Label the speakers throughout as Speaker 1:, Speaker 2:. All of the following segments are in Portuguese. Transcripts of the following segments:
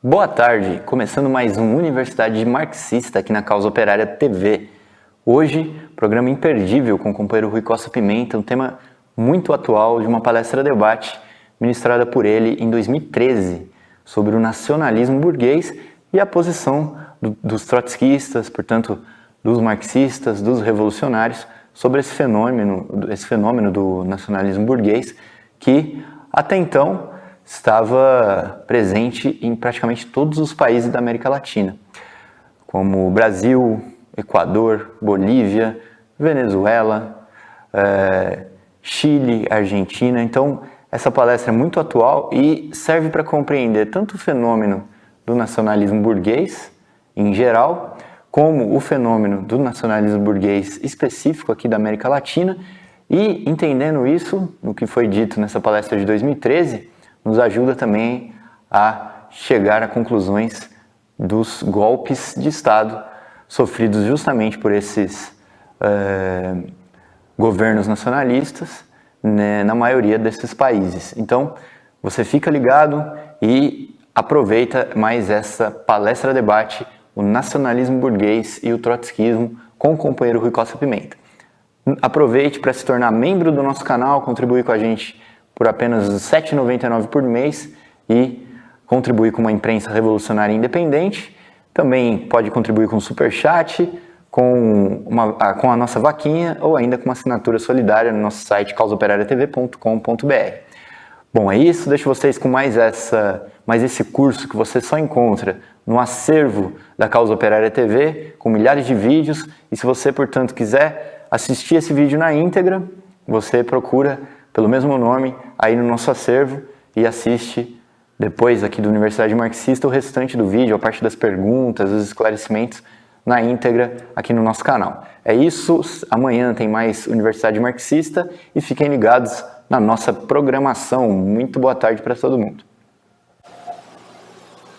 Speaker 1: Boa tarde, começando mais um Universidade Marxista aqui na Causa Operária TV. Hoje, programa imperdível com o companheiro Rui Costa Pimenta, um tema muito atual de uma palestra-debate ministrada por ele em 2013 sobre o nacionalismo burguês e a posição dos trotskistas, portanto, dos marxistas, dos revolucionários, sobre esse fenômeno do nacionalismo burguês que, até então, estava presente em praticamente todos os países da América Latina, como Brasil, Equador, Bolívia, Venezuela, Chile, Argentina. Então, essa palestra é muito atual e serve para compreender tanto o fenômeno do nacionalismo burguês, em geral, como o fenômeno do nacionalismo burguês específico aqui da América Latina, e entendendo isso, no que foi dito nessa palestra de 2013, nos ajuda também a chegar a conclusões dos golpes de Estado sofridos justamente por esses governos nacionalistas, né, na maioria desses países. Então, você fica ligado e aproveita mais essa palestra-debate, o nacionalismo burguês e o trotskismo, com o companheiro Rui Costa Pimenta. Aproveite para se tornar membro do nosso canal, contribuir com a gente por apenas R$ 7,99 por mês e contribuir com uma imprensa revolucionária independente. Também pode contribuir com o Superchat, com a nossa vaquinha ou ainda com uma assinatura solidária no nosso site causaoperariatv.com.br. Bom, é isso. Deixo vocês com mais esse curso que você só encontra no acervo da Causa Operária TV, com milhares de vídeos. E se você, portanto, quiser assistir esse vídeo na íntegra, você procura pelo mesmo nome aí no nosso acervo e assiste depois aqui do Universidade Marxista o restante do vídeo, a parte das perguntas, os esclarecimentos na íntegra aqui no nosso canal. É isso, amanhã tem mais Universidade Marxista e fiquem ligados na nossa programação. Muito boa tarde para todo mundo.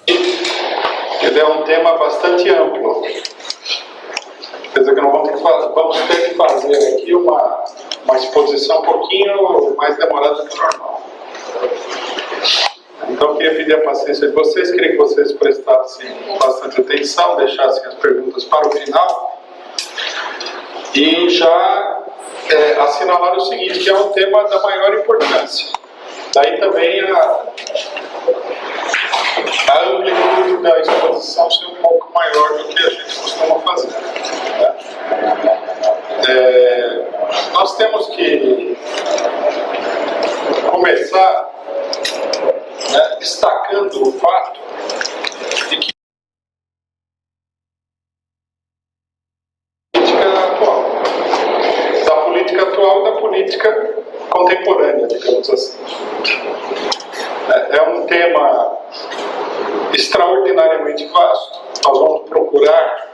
Speaker 2: Ele é um tema bastante amplo. Quer dizer que nós vamos ter que fazer aqui uma exposição um pouquinho mais demorada que o normal. Então, eu queria pedir a paciência de vocês, queria que vocês prestassem bastante atenção, deixassem as perguntas para o final e já assinalar o seguinte, que é um tema da maior importância. Daí também a amplitude da exposição ser um pouco maior do que a gente costuma fazer. Né? Nós temos que começar destacando o fato de que da política atual e da política contemporânea, digamos assim. É um tema extraordinariamente vasto. Nós vamos procurar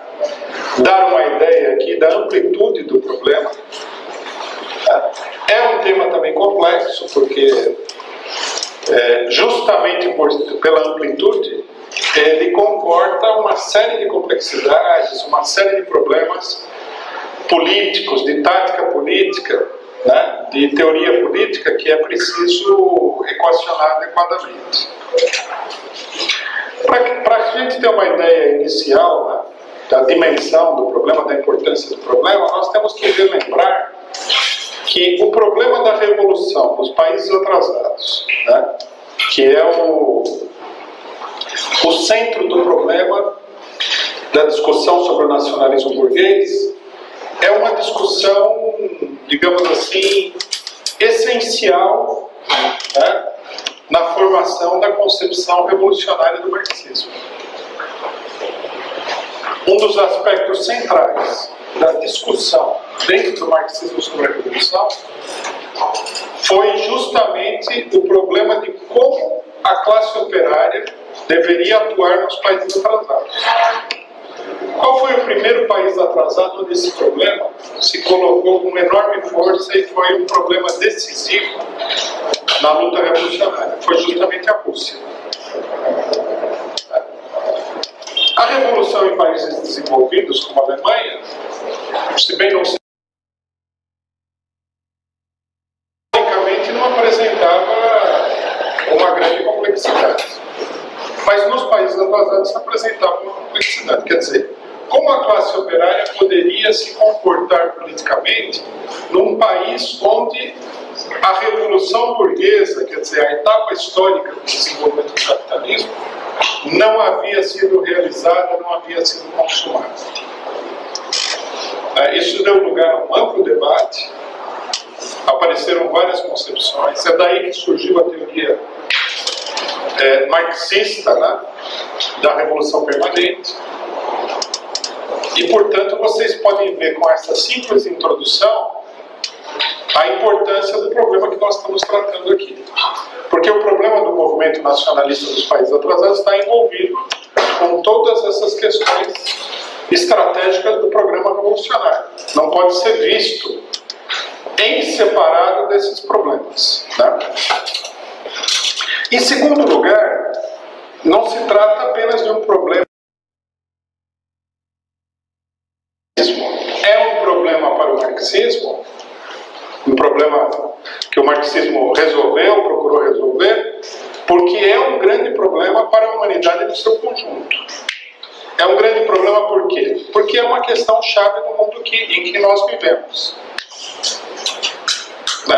Speaker 2: dar uma ideia aqui da amplitude do problema. É um tema também complexo, porque justamente pela amplitude, ele comporta uma série de complexidades, uma série de problemas políticos, de tática política, né, de teoria política, que é preciso equacionar adequadamente. Para a gente ter uma ideia inicial, né, da dimensão do problema, da importância do problema, nós temos que relembrar que o problema da revolução nos países atrasados, né, que é o centro do problema da discussão sobre o nacionalismo burguês, é uma discussão, digamos assim, essencial, né, na formação da concepção revolucionária do marxismo. Um dos aspectos centrais da discussão dentro do marxismo sobre a revolução foi justamente o problema de como a classe operária deveria atuar nos países atrasados. Qual foi o primeiro país atrasado onde esse problema se colocou com enorme força e foi um problema decisivo na luta revolucionária? Foi justamente a Rússia. A revolução em países desenvolvidos, como a Alemanha, se bem não se não apresentava uma grande complexidade. Mas nos países atrasados se apresentava uma complexidade. Quer dizer, como a classe operária poderia se comportar politicamente num país onde a revolução burguesa, quer dizer, a etapa histórica do desenvolvimento do capitalismo, não havia sido realizada, não havia sido consumada. Isso deu lugar a um amplo debate, apareceram várias concepções, é daí que surgiu a teoria marxista, né, da Revolução Permanente. E, portanto, vocês podem ver com essa simples introdução a importância do problema que nós estamos tratando aqui. Porque o problema do movimento nacionalista dos países atrasados está envolvido com todas essas questões estratégicas do programa revolucionário. Não pode ser visto em separado desses problemas. Né? Em segundo lugar, não se trata apenas de um problema. É um problema para o marxismo, um problema que o marxismo resolveu, procurou resolver, porque é um grande problema para a humanidade no seu conjunto. É um grande problema por quê? Porque é uma questão chave no mundo em que nós vivemos.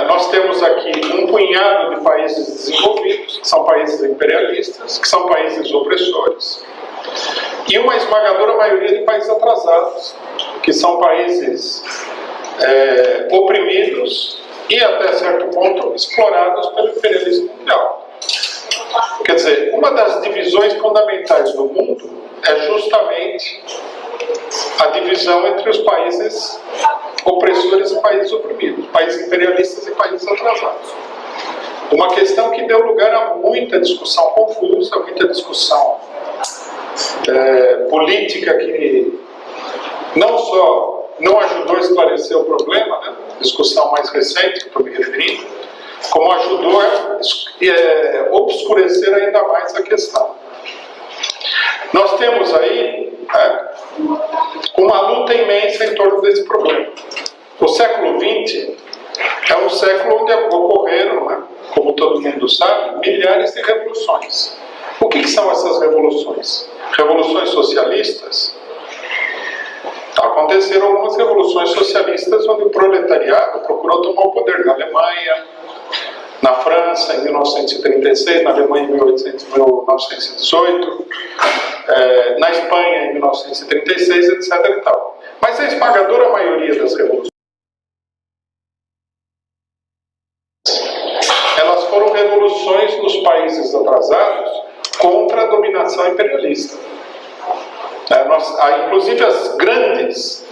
Speaker 2: Nós temos aqui um punhado de países desenvolvidos, que são países imperialistas, que são países opressores, e uma esmagadora maioria de países atrasados, que são países oprimidos e, até certo ponto, explorados pelo imperialismo mundial. Quer dizer, uma das divisões fundamentais do mundo é justamente a divisão entre os países opressores e países oprimidos, países imperialistas e países atrasados. Uma questão que deu lugar a muita discussão confusa, muita discussão política que não só não ajudou a esclarecer o problema, né, discussão mais recente que estou me referindo, como ajudou a obscurecer ainda mais a questão. Nós temos aí uma luta imensa em torno desse problema. O século XX é um século onde ocorreram, né, como todo mundo sabe, milhares de revoluções. O que são essas revoluções? Revoluções socialistas? Aconteceram algumas revoluções socialistas onde o proletariado procurou tomar o poder na Alemanha, na França em 1936, na Alemanha em 1918, na Espanha em 1936, etc. e tal. Mas a esmagadora maioria das revoluções, elas foram revoluções nos países atrasados contra a dominação imperialista. Inclusive as grandes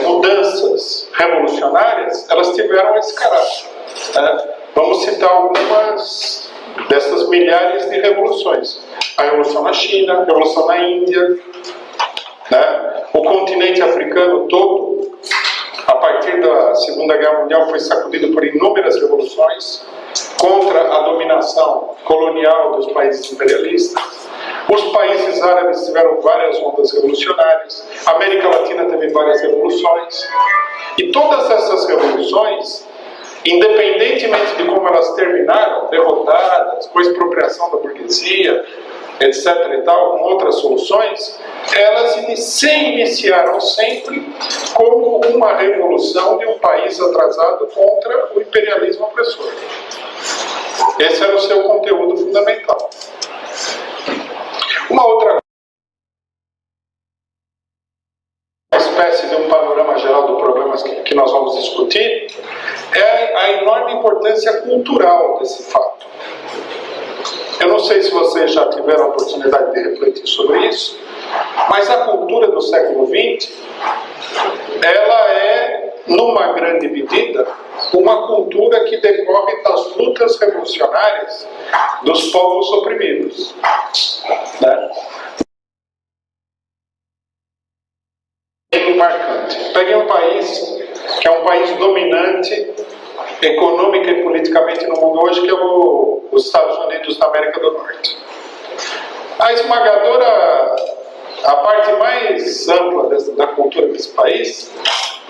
Speaker 2: mudanças revolucionárias, elas tiveram esse caráter. Vamos citar algumas dessas milhares de revoluções. A Revolução na China, a Revolução na Índia, o continente africano todo, a partir da Segunda Guerra Mundial, foi sacudido por inúmeras revoluções contra a dominação colonial dos países imperialistas. Os países árabes tiveram várias ondas revolucionárias, a América Latina teve várias revoluções, e todas essas revoluções, independentemente de como elas terminaram, derrotadas, com a expropriação da burguesia, etc. e tal, com outras soluções, elas se iniciaram sempre como uma revolução de um país atrasado contra o imperialismo opressor. Esse era o seu conteúdo fundamental. Uma outra espécie de um panorama geral dos problemas que nós vamos discutir é a enorme importância cultural desse fato. Eu não sei se vocês já tiveram a oportunidade de refletir sobre isso, mas a cultura do século XX, ela é, numa grande medida, uma cultura que decorre das lutas revolucionárias dos povos oprimidos. Marcante. Peguei um país que é um país dominante econômica e politicamente no mundo hoje, que é os Estados Unidos da América do Norte. A esmagadora, a parte mais ampla da cultura desse país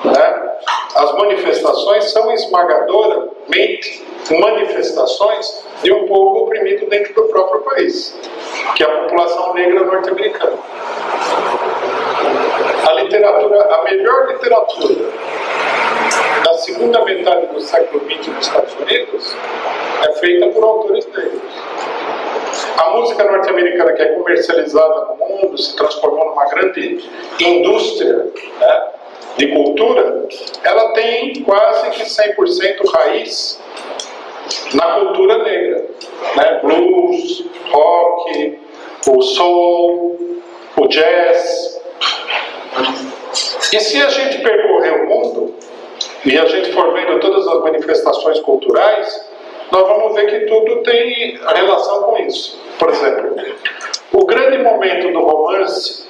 Speaker 2: né, as manifestações são esmagadoramente manifestações de um povo oprimido dentro do próprio país, que é a população negra norte-americana. A melhor literatura da segunda metade do século XX nos Estados Unidos é feita por autores negros. A música norte-americana, que é comercializada no mundo, se transformou numa grande indústria, né, de cultura, ela tem quase que 100% raiz na cultura negra, né? Blues, rock, o soul, o jazz. E se a gente percorrer o mundo e a gente for vendo todas as manifestações culturais, nós vamos ver que tudo tem relação com isso. Por exemplo, o grande momento do romance,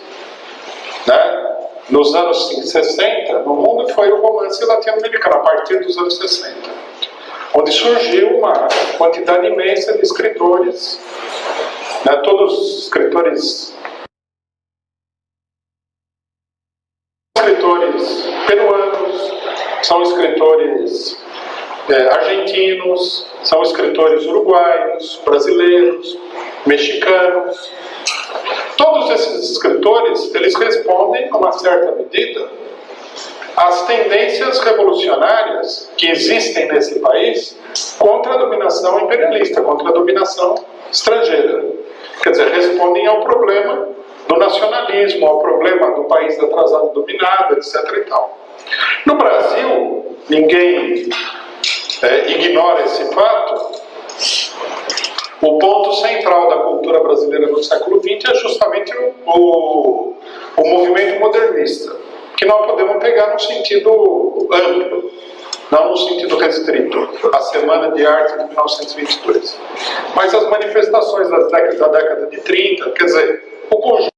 Speaker 2: né, nos anos 60, no mundo, foi o romance latino-americano, a partir dos anos 60, onde surgiu uma quantidade imensa de escritores, né, todos escritores peruanos, são escritores argentinos, são escritores uruguaios, brasileiros, mexicanos. Todos esses escritores, eles respondem, a uma certa medida, às tendências revolucionárias que existem nesse país contra a dominação imperialista, contra a dominação estrangeira. Quer dizer, respondem ao problema do nacionalismo, ao problema do país atrasado dominado, etc. e tal. No Brasil, ninguém ignora esse fato. O ponto central da cultura brasileira no século XX é justamente o movimento modernista, que nós podemos pegar no sentido amplo, não no sentido restrito, a Semana de Arte de 1922. Mas as manifestações da década de 30, quer dizer, o conjunto.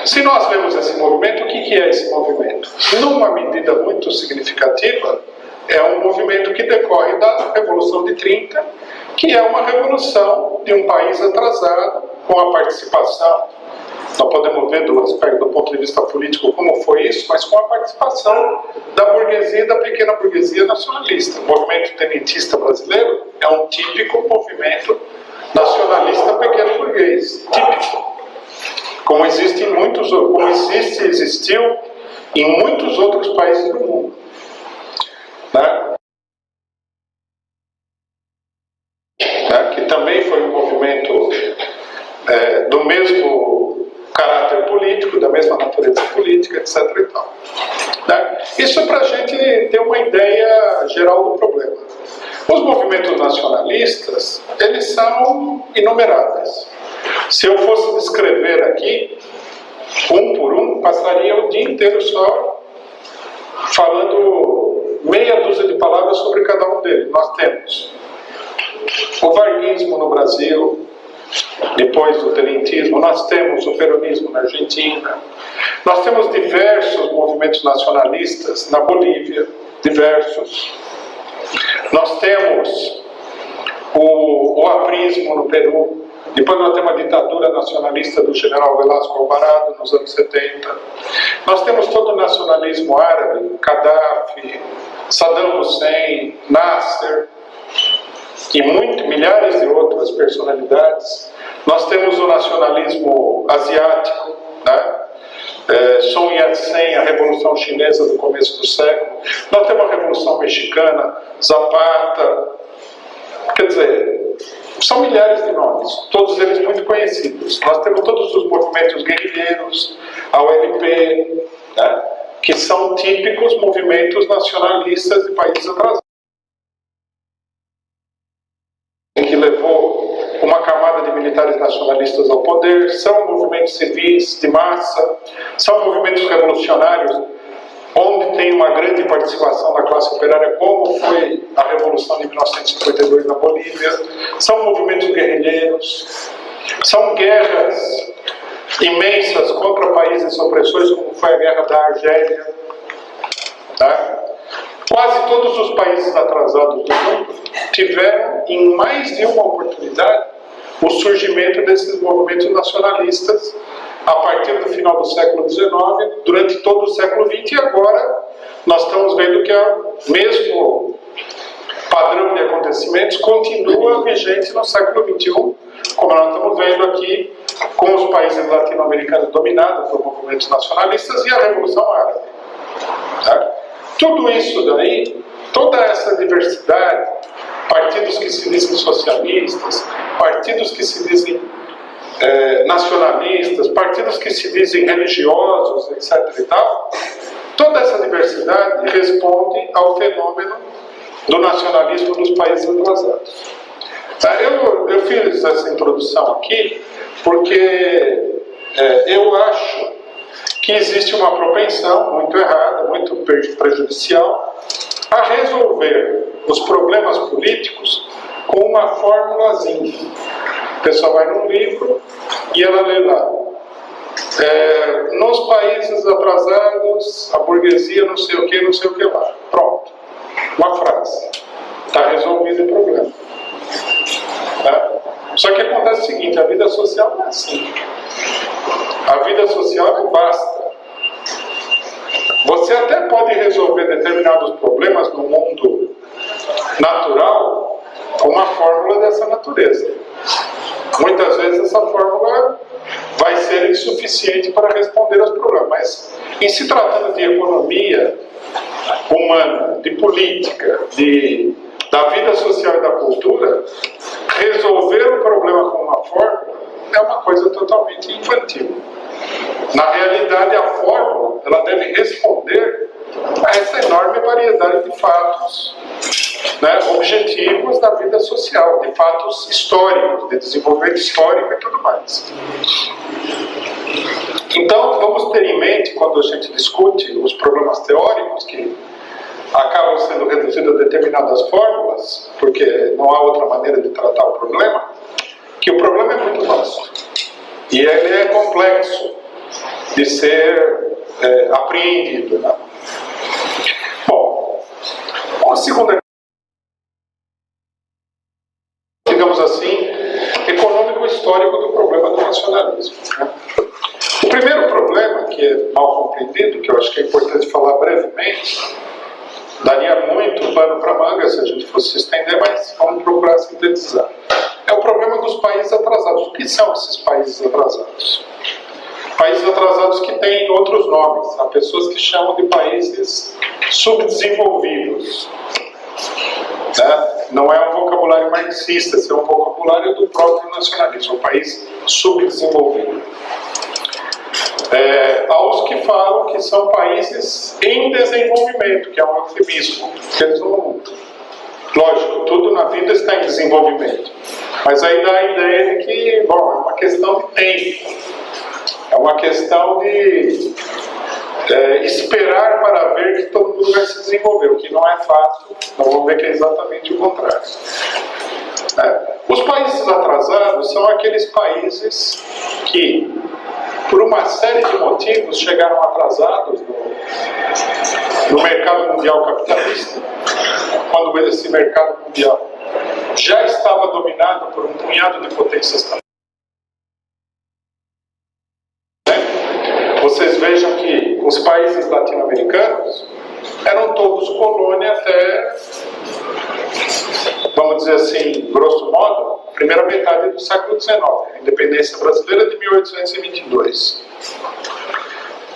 Speaker 2: Se nós vemos esse movimento, o que é esse movimento? Numa medida muito significativa, é um movimento que decorre da Revolução de 30, que é uma revolução de um país atrasado, com a participação, nós podemos ver do aspecto do ponto de vista político como foi isso, mas com a participação da burguesia e da pequena burguesia nacionalista. O movimento tenentista brasileiro é um típico movimento nacionalista pequeno burguês, típico. Como existiu em muitos outros países do mundo. Né? Que também foi um movimento do mesmo caráter político, da mesma natureza política, etc. e tal. Né? Isso é para a gente ter uma ideia geral do problema. Os movimentos nacionalistas, eles são inumeráveis. Se eu fosse descrever aqui, um por um, passaria o dia inteiro só falando meia dúzia de palavras sobre cada um deles. Nós temos o varguismo no Brasil, depois do tenentismo, nós temos o peronismo na Argentina, nós temos diversos movimentos nacionalistas na Bolívia, diversos. Nós temos o aprismo no Peru. Depois nós temos a ditadura nacionalista do general Velasco Alvarado nos anos 70. Nós temos todo o nacionalismo árabe, Gaddafi, Saddam Hussein, Nasser e milhares de outras personalidades. Nós temos o nacionalismo asiático, né? Sun Yat-sen, a Revolução Chinesa do começo do século. Nós temos a Revolução Mexicana, Zapata. Quer dizer, são milhares de nomes, todos eles muito conhecidos. Nós temos todos os movimentos guerrilheiros, a OLP, né, que são típicos movimentos nacionalistas de países atrasados, que levou uma camada de militares nacionalistas ao poder. São movimentos civis de massa, são movimentos revolucionários, onde tem uma grande participação da classe operária, como foi a Revolução de 1952 na Bolívia. São movimentos guerrilheiros, são guerras imensas contra países opressores, como foi a Guerra da Argélia. Tá? Quase todos os países atrasados do mundo tiveram, em mais de uma oportunidade, o surgimento desses movimentos nacionalistas a partir do final do século XIX, durante todo o século XX, e agora nós estamos vendo que o mesmo padrão de acontecimentos continua vigente no século XXI, como nós estamos vendo aqui com os países latino-americanos dominados por movimentos nacionalistas e a Revolução Árabe. Tá? Tudo isso daí, toda essa diversidade, partidos que se dizem socialistas, partidos que se dizem nacionalistas, partidos que se dizem religiosos, etc. e tal, toda essa diversidade responde ao fenômeno do nacionalismo dos países atrasados. Eu fiz essa introdução aqui porque eu acho que existe uma propensão muito errada, muito prejudicial, a resolver os problemas políticos com uma formulazinha. A pessoa vai num livro e ela lê lá: nos países atrasados, a burguesia não sei o que lá. Pronto. Uma frase. Está resolvido o problema. Tá? Só que acontece o seguinte: a vida social não é assim. A vida social não basta. Você até pode resolver determinados problemas no mundo natural com uma fórmula dessa natureza. Muitas vezes essa fórmula vai ser insuficiente para responder aos problemas, mas em se tratando de economia humana, de política, da vida social e da cultura, resolver o problema com uma fórmula é uma coisa totalmente infantil. Na realidade, a fórmula ela deve responder a essa enorme variedade de fatos, né, objetivos da vida social, de fatos históricos, de desenvolvimento histórico e tudo mais. Então, vamos ter em mente, quando a gente discute os problemas teóricos, que acabam sendo reduzidos a determinadas fórmulas, porque não há outra maneira de tratar o problema, que o problema é muito vasto. E ele é complexo de ser apreendido. Né? Bom, a segunda, digamos assim, econômico-histórico do problema do nacionalismo. Né? O primeiro problema, que é mal compreendido, que eu acho que é importante falar brevemente, daria muito pano para manga se a gente fosse se estender, mas vamos procurar sintetizar. É o problema dos países atrasados. O que são esses países atrasados? Países atrasados que têm outros nomes. Há pessoas que chamam de países subdesenvolvidos. Né? Não é um vocabulário marxista, é um vocabulário do próprio nacionalismo. É um país subdesenvolvido. Há os que falam que são países em desenvolvimento, que é um eufemismo. Eles não... Lógico, tudo na vida está em desenvolvimento. Mas aí dá a ideia de que, bom, é uma questão de tempo. É uma questão de esperar para ver que todo mundo vai se desenvolver, o que não é fato. Nós vamos ver que é exatamente o contrário. Os países atrasados são aqueles países que, por uma série de motivos, chegaram atrasados no mercado mundial capitalista, quando esse mercado mundial já estava dominado por um punhado de potências também. Vocês vejam que os países latino-americanos eram todos colônia até, vamos dizer assim, grosso modo, a primeira metade do século XIX, a independência brasileira de 1822.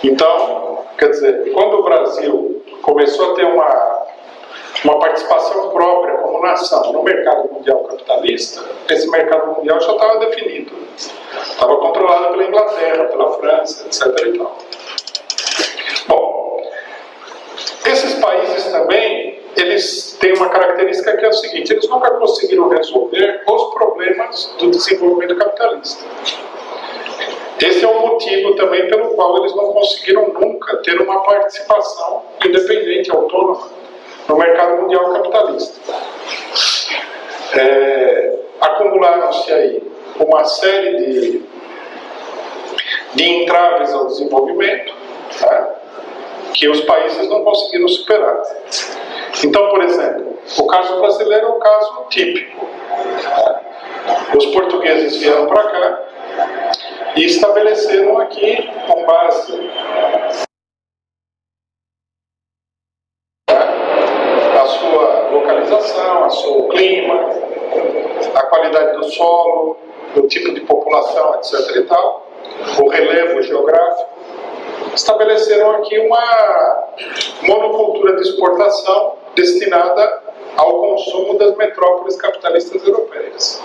Speaker 2: Então, quer dizer, quando o Brasil começou a ter uma participação própria como nação no mercado mundial capitalista, esse mercado mundial já estava definido. Estava controlado pela Inglaterra, pela França, etc. e tal. Bom, esses países também, eles têm uma característica que é o seguinte: eles nunca conseguiram resolver os problemas do desenvolvimento capitalista. Esse é o motivo também pelo qual eles não conseguiram nunca ter uma participação independente, autônoma, no mercado mundial capitalista. Acumularam-se aí uma série de entraves ao desenvolvimento, tá? Que os países não conseguiram superar. Então, por exemplo, o caso brasileiro é um caso típico. Tá? Os portugueses vieram para cá e estabeleceram aqui, com base a sua localização, o seu clima, a qualidade do solo, o tipo de população, etc. e tal, o relevo geográfico, estabeleceram aqui uma monocultura de exportação destinada ao consumo das metrópoles capitalistas europeias.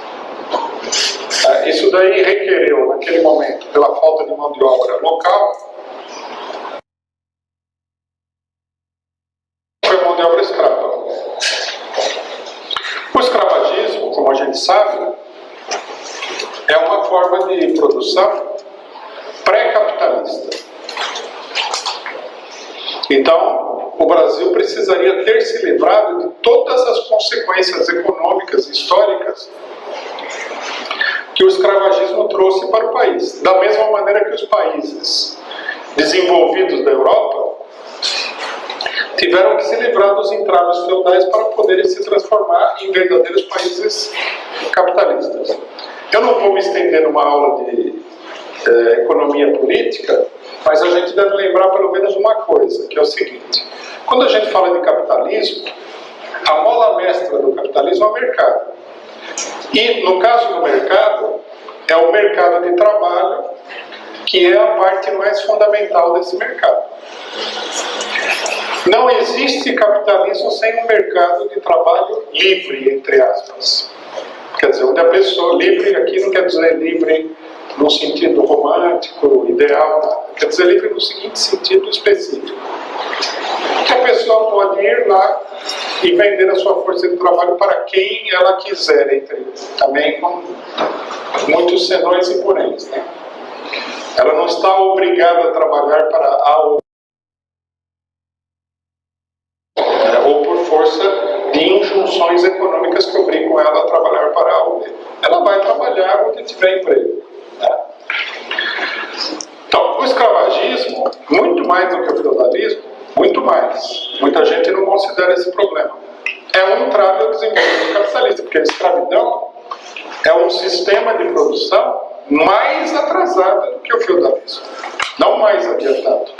Speaker 2: Isso daí requereu, naquele momento, pela falta de mão de obra local, foi mão de obra escrava. O escravagismo, como a gente sabe, é uma forma de produção pré-capitalista. Então, o Brasil precisaria ter se livrado de todas as consequências econômicas e históricas que o escravagismo trouxe para o país. Da mesma maneira que os países desenvolvidos da Europa tiveram que se livrar dos entraves feudais para poderem se transformar em verdadeiros países capitalistas. Eu não vou me estender numa aula de economia política, mas a gente deve lembrar pelo menos uma coisa, que é o seguinte: quando a gente fala de capitalismo, a mola mestra do capitalismo é o mercado. E, no caso do mercado, é o mercado de trabalho que é a parte mais fundamental desse mercado. Não existe capitalismo sem um mercado de trabalho livre, entre aspas. Quer dizer, onde a pessoa livre, aqui não quer dizer livre no sentido romântico, ideal, quer dizer livre no seguinte sentido específico: que a pessoa pode ir lá e vender a sua força de trabalho para quem ela quiser, também com muitos senões e poréns, né? Ela não está obrigada a trabalhar para A ou por força de injunções econômicas que obrigam ela a trabalhar para A ou B. Ela vai trabalhar onde tiver emprego, né? Então, o escravagismo, muito mais do que o feudalismo, muito mais. Muita gente não considera esse problema. É um entrave ao desenvolvimento capitalista, porque a escravidão é um sistema de produção mais atrasado do que o feudalismo, não mais adiantado.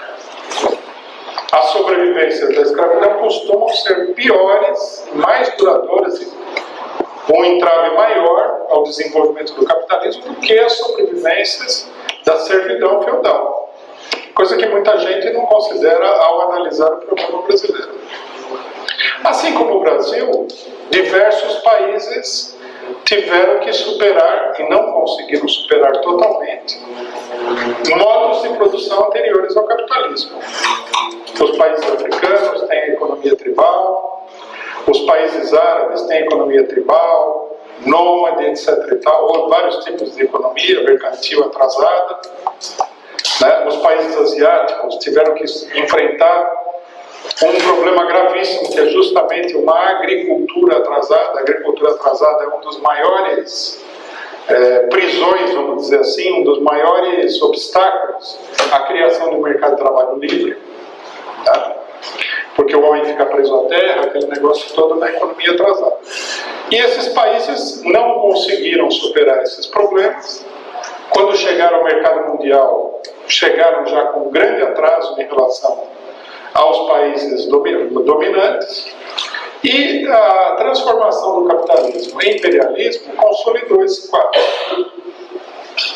Speaker 2: As sobrevivências da escravidão costumam ser piores, mais duradouras, um entrave maior ao desenvolvimento do capitalismo do que as sobrevivências da servidão feudal. Coisa que muita gente não considera ao analisar o problema brasileiro. Assim como o Brasil, diversos países tiveram que superar, e não conseguiram superar totalmente, modos de produção anteriores ao capitalismo. Os países africanos têm a economia tribal, os países árabes têm a economia tribal, nômade, etc. e tal, ou vários tipos de economia, mercantil atrasada. Né? Os países asiáticos tiveram que enfrentar um problema gravíssimo, que é justamente uma agricultura atrasada. A agricultura atrasada é um dos maiores prisões, vamos dizer assim, um dos maiores obstáculos à criação do mercado de trabalho livre. Tá? Porque o homem fica preso à terra, aquele negócio todo na economia atrasada. E esses países não conseguiram superar esses problemas. Quando chegaram ao mercado mundial, chegaram já com um grande atraso em relação aos países dominantes, e a transformação do capitalismo em imperialismo consolidou esse quadro,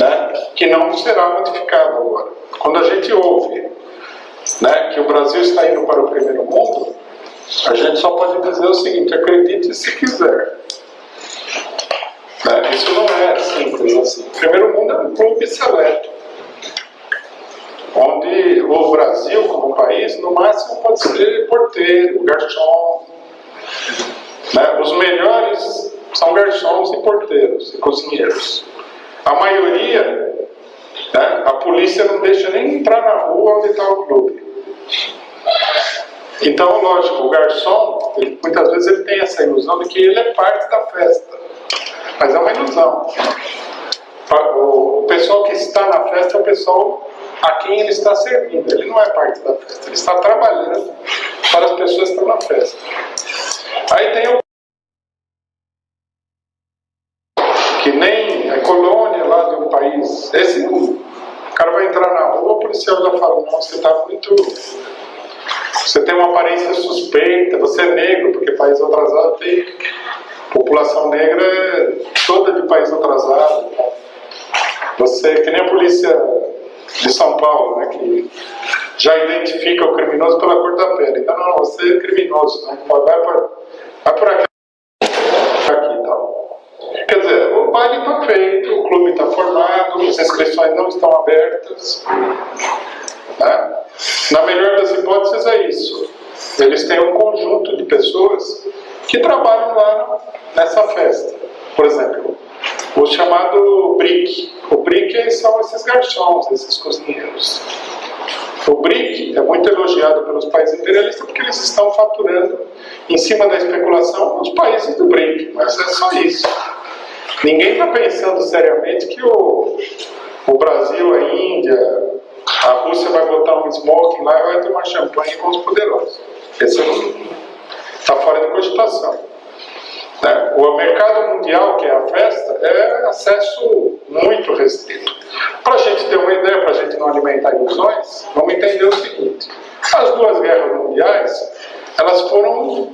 Speaker 2: né, que não será modificado agora. Quando a gente ouve, né, que o Brasil está indo para o primeiro mundo, a gente só pode dizer o seguinte: acredite se quiser. Né, isso não é simples assim. O primeiro mundo é um clube seleto, onde o Brasil, como país, no máximo pode ser porteiro, garçom. Né? Os melhores são garçons e porteiros e cozinheiros. A maioria, né, a polícia não deixa nem entrar na rua onde está o clube. Então, lógico, o garçom, muitas vezes ele tem essa ilusão de que ele é parte da festa. Mas é uma ilusão. O pessoal que está na festa é o pessoal a quem ele está servindo. Ele não é parte da festa, ele está trabalhando para as pessoas que estão na festa. Aí tem o que nem a colônia lá de um país, esse cara vai entrar na rua, o policial já fala, não, você tá muito... Você tem uma aparência suspeita, você é negro, porque país atrasado tem... População negra é toda de país atrasado. Você, que nem a polícia de São Paulo, né, que já identifica o criminoso pela cor da pele. Então, não, você é criminoso, né? Vai por aqui e tal. Quer dizer, o baile está feito, o clube está formado, as inscrições não estão abertas. Né? Na melhor das hipóteses é isso. Eles têm um conjunto de pessoas que trabalham lá nessa festa. Por exemplo, o chamado BRIC. O BRIC são esses garçons, esses cozinheiros. O BRIC é muito elogiado pelos países imperialistas porque eles estão faturando em cima da especulação nos países do BRIC. Mas é só isso. Ninguém está pensando seriamente que o Brasil, a Índia, a Rússia vai botar um smoking lá e vai tomar champanhe com os poderosos. Esse está fora de cogitação. Né? O mercado mundial, que é a festa, é acesso muito restrito. Para a gente ter uma ideia, para a gente não alimentar ilusões, vamos entender o seguinte: as duas guerras mundiais, elas foram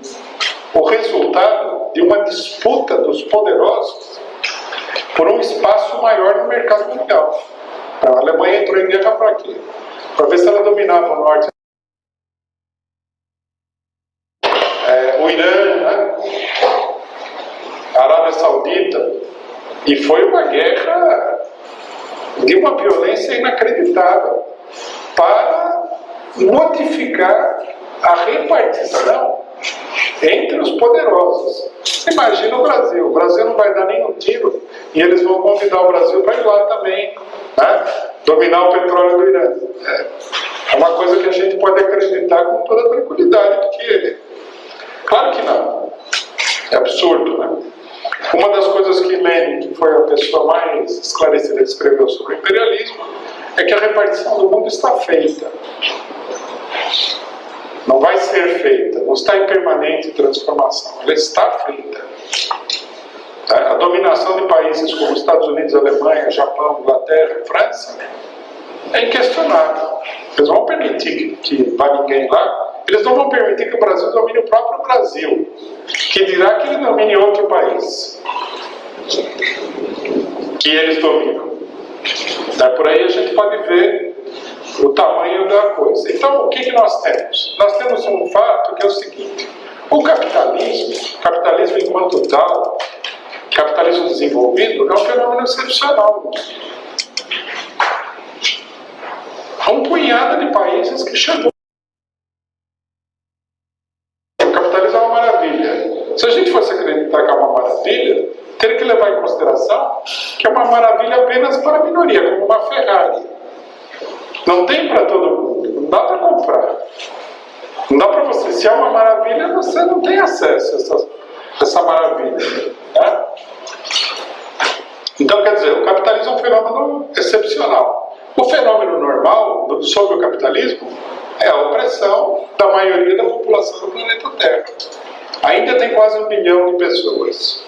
Speaker 2: o resultado de uma disputa dos poderosos por um espaço maior no mercado mundial. A Alemanha entrou em guerra para quê? Para ver se ela dominava o norte. O Irã, né? A Arábia Saudita, e foi uma guerra de uma violência inacreditável para modificar a repartição entre os poderosos. Imagina o Brasil não vai dar nenhum tiro e eles vão convidar o Brasil para ir lá também, né? Dominar o petróleo do Irã. É uma coisa que a gente pode acreditar com toda tranquilidade, porque claro que não. É absurdo, né? Uma das coisas que Lenin, que foi a pessoa mais esclarecida que escreveu sobre o imperialismo, é que a repartição do mundo está feita. Não vai ser feita, não está em permanente transformação, ela está feita. A dominação de países como Estados Unidos, Alemanha, Japão, Inglaterra e França é inquestionável. Eles não vão permitir que vá ninguém lá. Eles não vão permitir que o Brasil domine o próprio Brasil, que dirá que ele domine outro país que eles dominam. Por aí a gente pode ver o tamanho da coisa. Então, o que nós temos? Nós temos um fato que é o seguinte: o capitalismo enquanto tal, capitalismo desenvolvido, é um fenômeno excepcional. Um punhado de países que chegou. Se a gente fosse acreditar que é uma maravilha, teria que levar em consideração que é uma maravilha apenas para a minoria, como uma Ferrari. Não tem para todo mundo, não dá para comprar. Não dá para você, se é uma maravilha, você não tem acesso a essa maravilha. Né? Então, quer dizer, o capitalismo é um fenômeno excepcional. O fenômeno normal sobre o capitalismo é a opressão da maioria da população do planeta Terra. Ainda tem quase 1 bilhão de pessoas.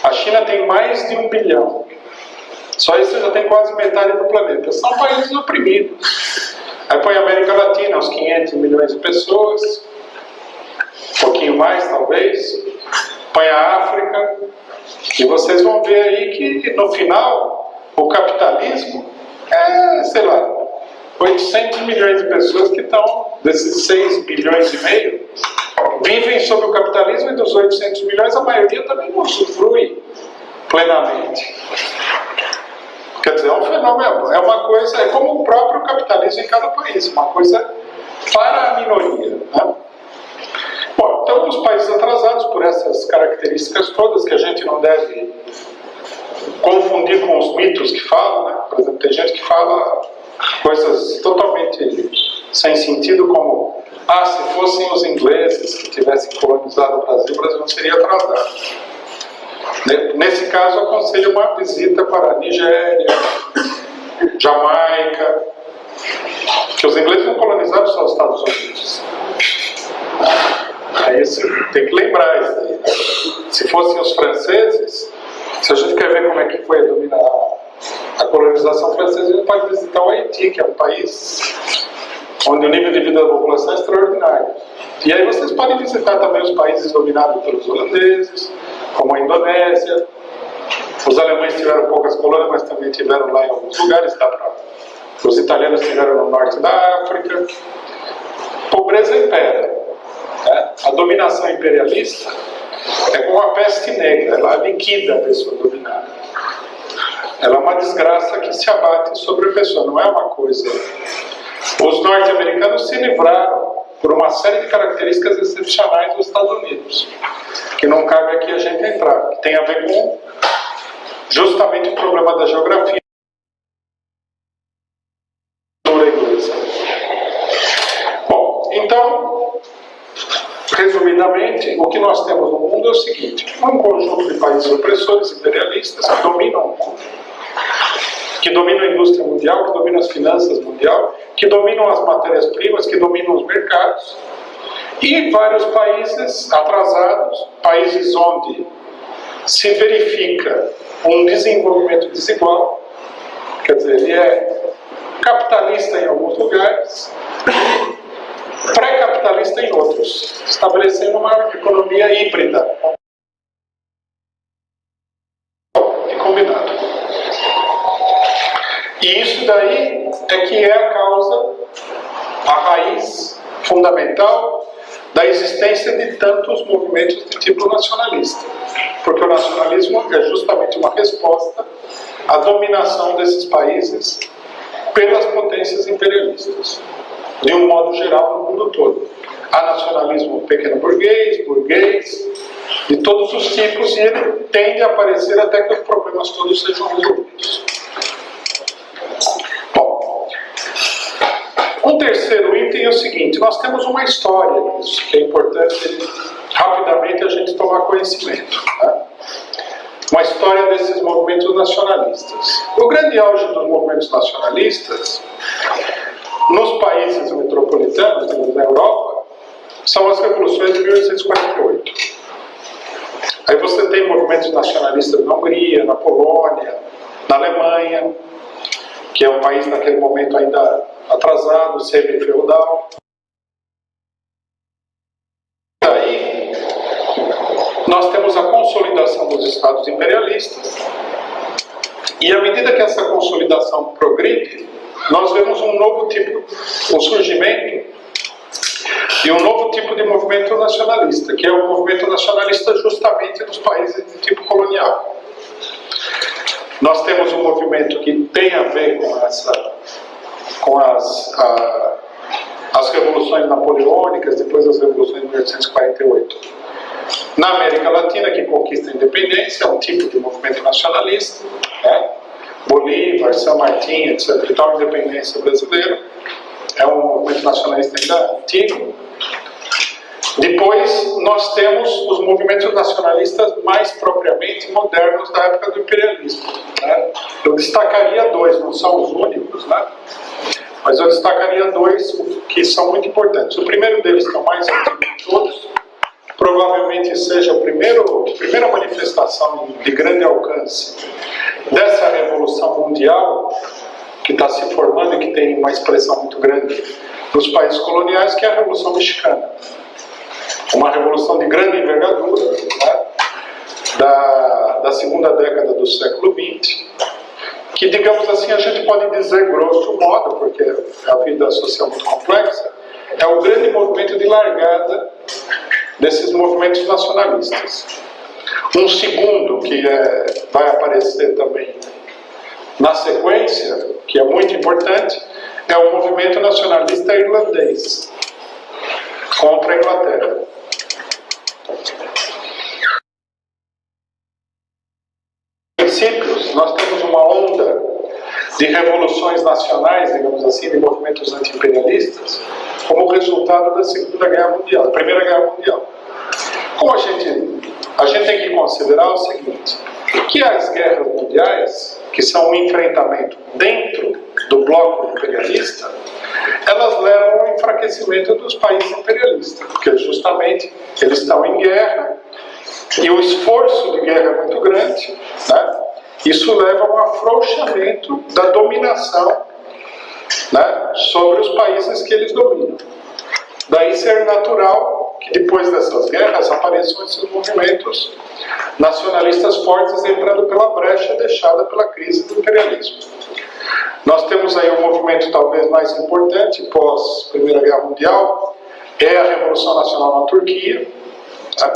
Speaker 2: A China tem mais de 1 bilhão. Só isso já tem quase metade do planeta. São países oprimidos. Aí põe a América Latina, uns 500 milhões de pessoas. Um pouquinho mais, talvez. Põe a África. E vocês vão ver aí que, no final, o capitalismo é, sei lá, 800 milhões de pessoas que estão, desses 6 bilhões e meio, vivem sob o capitalismo, e dos 800 milhões, a maioria também não usufrui plenamente. Quer dizer, é um fenômeno, é uma coisa, é como o próprio capitalismo em cada país, uma coisa para a minoria. Né? Bom, então os países atrasados, por essas características todas, que a gente não deve confundir com os mitos que falam, né? Por exemplo, tem gente que fala coisas totalmente sem sentido, como: se fossem os ingleses que tivessem colonizado o Brasil não seria atrasado. Nesse caso, aconselho uma visita para a Nigéria, Jamaica, que os ingleses não colonizaram só os Estados Unidos. Aí tem que lembrar isso aí. Se fossem os franceses, se a gente quer ver como é que foi a colonização francesa, a gente pode visitar o Haiti, que é um país onde o nível de vida da população é extraordinário. E aí vocês podem visitar também os países dominados pelos holandeses, como a Indonésia. Os alemães tiveram poucas colônias, mas também tiveram lá em alguns lugares. Os italianos tiveram no norte da África. Pobreza impera. Né? A dominação imperialista é como a peste negra, ela liquida a pessoa dominada. Ela é uma desgraça que se abate sobre a pessoa, não é uma coisa. Os norte-americanos se livraram por uma série de características excepcionais dos Estados Unidos, que não cabe aqui a gente entrar, que tem a ver com justamente o problema da geografia inglesa. Bom, então, resumidamente, o que nós temos no mundo é o seguinte: um conjunto de países opressores, imperialistas, que dominam o mundo, que dominam a indústria mundial, que dominam as finanças mundial, que dominam as matérias-primas, que dominam os mercados, e vários países atrasados, países onde se verifica um desenvolvimento desigual, quer dizer, ele é capitalista em alguns lugares, pré-capitalista em outros, estabelecendo uma economia híbrida e combinado. E isso daí é que é a causa, a raiz fundamental da existência de tantos movimentos de tipo nacionalista. Porque o nacionalismo é justamente uma resposta à dominação desses países pelas potências imperialistas, de um modo geral no mundo todo. Há nacionalismo pequeno burguês, burguês, de todos os tipos, e ele tende a aparecer até que os problemas todos sejam resolvidos. Bom, um terceiro item é o seguinte: nós temos uma história disso, que é importante rapidamente a gente tomar conhecimento. Né? Uma história desses movimentos nacionalistas. O grande auge dos movimentos nacionalistas nos países metropolitanos, na Europa, são as revoluções de 1848. Aí você tem movimentos nacionalistas na Hungria, na Polônia, na Alemanha, que é um país naquele momento ainda atrasado, semi-feudal. Daí nós temos a consolidação dos estados imperialistas, e à medida que essa consolidação progride, nós vemos um novo tipo, um surgimento de um novo tipo de movimento nacionalista, que é o movimento nacionalista justamente nos países de tipo colonial. Nós temos um movimento que tem a ver com as revoluções napoleônicas, depois das revoluções de 1848. Na América Latina, que conquista a independência, é um tipo de movimento nacionalista, né? Bolívar, San Martín, etc. Então, a independência brasileira é um movimento nacionalista ainda antigo. Depois, nós temos os movimentos nacionalistas mais propriamente modernos da época do imperialismo. Né? Eu destacaria dois, não são os únicos, né? Mas eu destacaria dois que são muito importantes. O primeiro deles, que é o mais antigo de todos, provavelmente seja a primeira manifestação de grande alcance dessa revolução mundial que está se formando e que tem uma expressão muito grande nos países coloniais, que é a Revolução Mexicana. Uma revolução de grande envergadura, né, da segunda década do século XX, que, digamos assim, a gente pode dizer grosso modo, porque a vida social é muito complexa, é o grande movimento de largada desses movimentos nacionalistas. Um segundo, que vai aparecer também na sequência, que é muito importante, é o movimento nacionalista irlandês contra a Inglaterra. Princípios, nós temos uma onda de revoluções nacionais, digamos assim, de movimentos anti-imperialistas, como resultado da Segunda Guerra Mundial, da Primeira Guerra Mundial. Como a gente tem que considerar o seguinte, que as guerras mundiais, que são um enfrentamento dentro do bloco imperialista, elas levam ao enfraquecimento dos países imperialistas, porque justamente eles estão em guerra, e o esforço de guerra é muito grande, né? isso leva a um afrouxamento da dominação, né, sobre os países que eles dominam. Daí ser natural que depois dessas guerras apareçam esses movimentos nacionalistas fortes entrando pela brecha deixada pela crise do imperialismo. Nós temos aí um movimento talvez mais importante pós Primeira Guerra Mundial, é a Revolução Nacional na Turquia, né,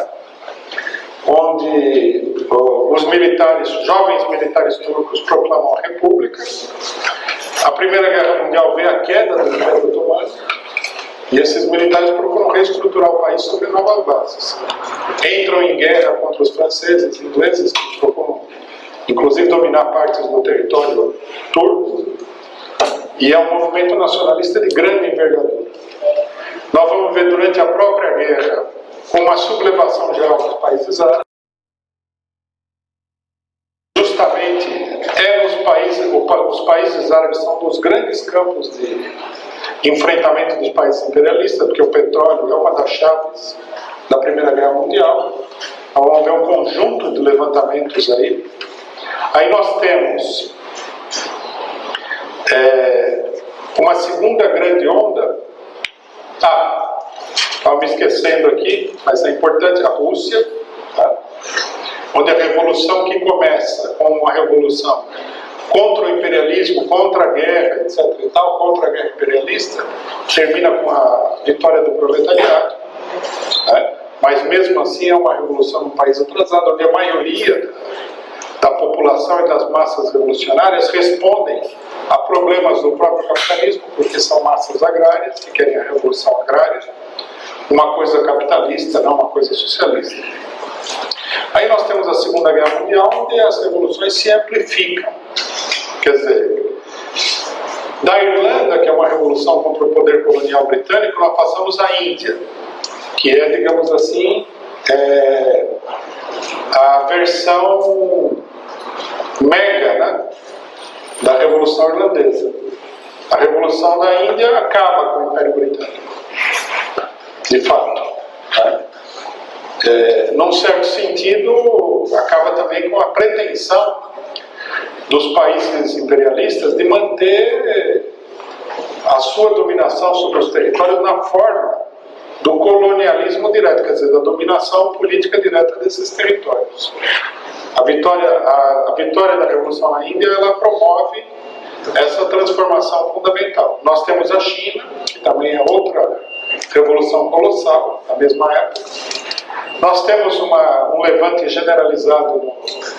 Speaker 2: onde os militares, jovens militares turcos proclamam a república. A Primeira Guerra Mundial vê a queda do Império Otomano e esses militares procuram reestruturar o país sobre novas bases. Entram em guerra contra os franceses e ingleses, que procuram inclusive dominar partes do território turco, e é um movimento nacionalista de grande envergadura. Nós vamos ver durante a própria guerra uma sublevação geral dos países árabes. Justamente nos países, os países árabes são dos grandes campos de enfrentamento dos países imperialistas, porque o petróleo é uma das chaves da Primeira Guerra Mundial. Então vamos ver um conjunto de levantamentos aí. Aí nós temos uma segunda grande onda. Estava me esquecendo aqui, mas é importante, a Rússia, tá? Onde a revolução que começa com uma revolução contra o imperialismo, contra a guerra, etc. e tal, contra a guerra imperialista, termina com a vitória do proletariado, né? Mas mesmo assim é uma revolução num país atrasado, onde a maioria da população e das massas revolucionárias respondem a problemas do próprio capitalismo, porque são massas agrárias que querem a revolução agrária, uma coisa capitalista, não uma coisa socialista. Aí nós temos a Segunda Guerra Mundial, onde as revoluções se amplificam. Quer dizer, da Irlanda, que é uma revolução contra o poder colonial britânico, nós passamos à Índia, que é, digamos assim, a versão mega, né, da Revolução Irlandesa. A Revolução da Índia acaba com o Império Britânico, de fato, né? Num certo sentido, acaba também com a pretensão dos países imperialistas de manter a sua dominação sobre os territórios na forma do colonialismo direto, quer dizer, da dominação política direta desses territórios. A vitória da Revolução na Índia, ela promove essa transformação fundamental. Nós temos a China, que também é outra revolução colossal, na mesma época. Nós temos um levante generalizado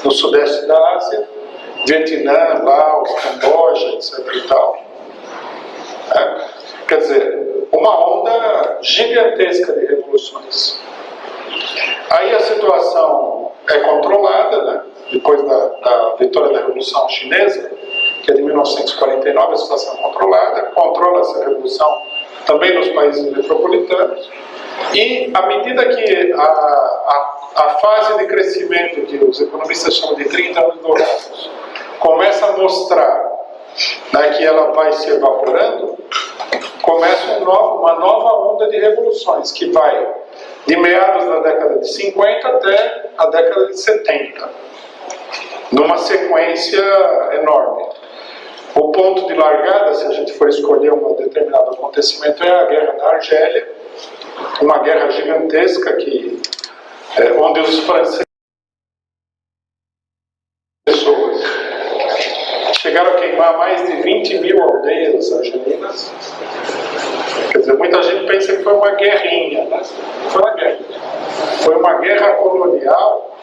Speaker 2: no sudeste da Ásia, Vietnã, Laos, Camboja, etc. e tal. Quer dizer, uma onda gigantesca de revoluções. Aí a situação é controlada, né? Depois da vitória da Revolução Chinesa, que é de 1949, a situação é controlada, controla essa revolução também nos países metropolitanos, e à medida que a fase de crescimento que os economistas chamam de 30 anos dourados começa a mostrar, né, que ela vai se evaporando, começa uma nova onda de revoluções, que vai de meados da década de 50 até a década de 70, numa sequência enorme. O ponto de largada, se a gente for escolher um determinado acontecimento, é a Guerra da Argélia, uma guerra gigantesca onde os franceses chegaram a queimar mais de 20 mil aldeias argelinas. Quer dizer, muita gente pensa que foi uma guerrinha, né? Não foi uma guerra. Foi uma guerra colonial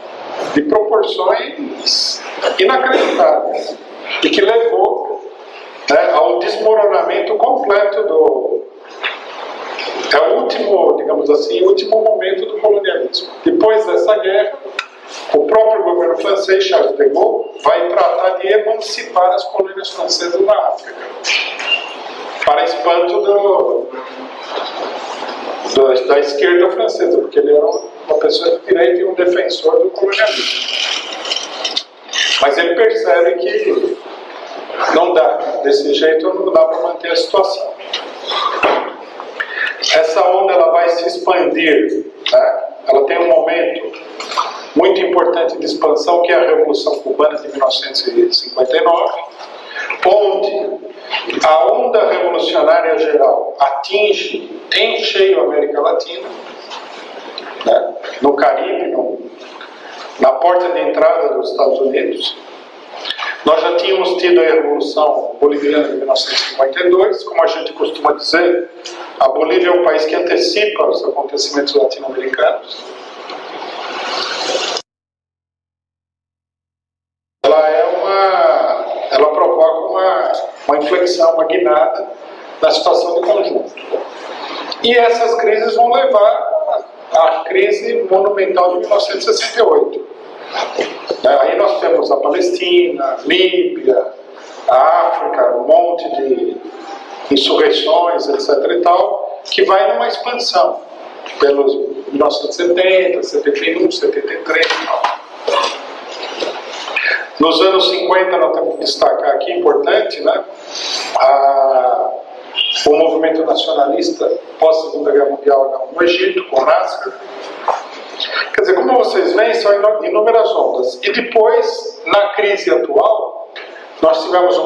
Speaker 2: de proporções inacreditáveis e que levou, né, ao desmoronamento completo é o último, digamos assim, o último momento do colonialismo. Depois dessa guerra, o próprio governo francês, Charles de Gaulle, vai tratar de emancipar as colônias francesas na África, para espanto da esquerda francesa, porque ele era uma pessoa de direita e um defensor do colonialismo. Mas ele percebe que não dá, desse jeito não dá para manter a situação. Essa onda ela vai se expandir, né? Ela tem um momento muito importante de expansão, que é a Revolução Cubana de 1959, onde a onda revolucionária geral atinge em cheio a América Latina, né, no Caribe, na porta de entrada dos Estados Unidos. Nós já tínhamos tido a Revolução Boliviana de 1952, como a gente costuma dizer, a Bolívia é um país que antecipa os acontecimentos latino-americanos. Ela provoca uma inflexão, uma guinada na situação de conjunto. E essas crises vão levar à crise monumental de 1968. Aí nós temos a Palestina, a Líbia, a África, um monte de insurreições, etc. e tal, que vai numa expansão pelos 1970, 71, 73 e tal. Nos anos 50, nós temos que destacar aqui, importante, né? O movimento nacionalista pós-Segunda Guerra Mundial no Egito, com Nasser. Quer dizer, como vocês veem, são inúmeras ondas. E depois, na crise atual, nós tivemos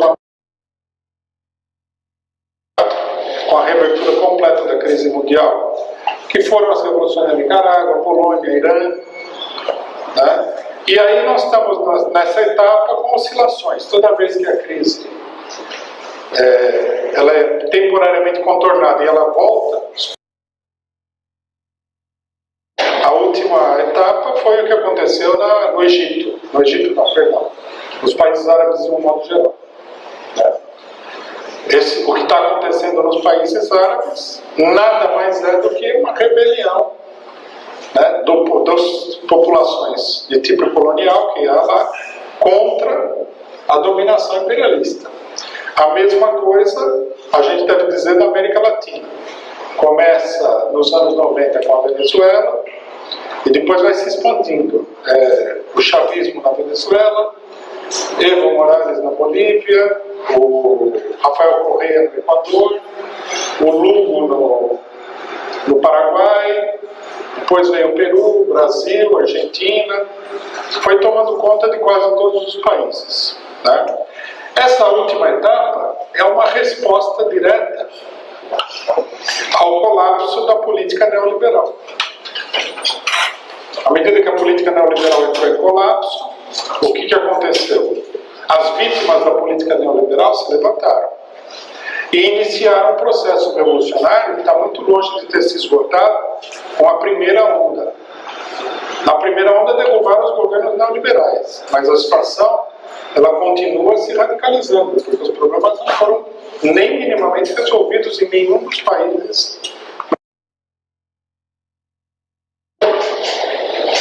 Speaker 2: com a reabertura completa da crise mundial, que foram as revoluções na Nicarágua, Polônia, Irã, né? E aí nós estamos nessa etapa com oscilações. Toda vez que a crise ela é temporariamente contornada e ela volta, a última etapa foi o que aconteceu no Egito. No Egito não, perdão. Nos países árabes de um modo geral. O que está acontecendo nos países árabes nada mais é do que uma rebelião, né, das populações de tipo colonial que há lá contra a dominação imperialista. A mesma coisa a gente deve dizer da América Latina. Começa nos anos 90 com a Venezuela e depois vai se expandindo. O chavismo na Venezuela, Evo Morales na Bolívia, o Rafael Correa no Equador, o Lugo no Paraguai, depois veio o Peru, Brasil, Argentina, foi tomando conta de quase todos os países, né? Essa última etapa é uma resposta direta ao colapso da política neoliberal. À medida que a política neoliberal entrou em colapso, o que aconteceu? As vítimas da política neoliberal se levantaram e iniciaram um processo revolucionário que está muito longe de ter se esgotado com a primeira onda. Na primeira onda derrubaram os governos neoliberais, mas a situação ela continua se radicalizando, porque os problemas não foram nem minimamente resolvidos em nenhum dos países.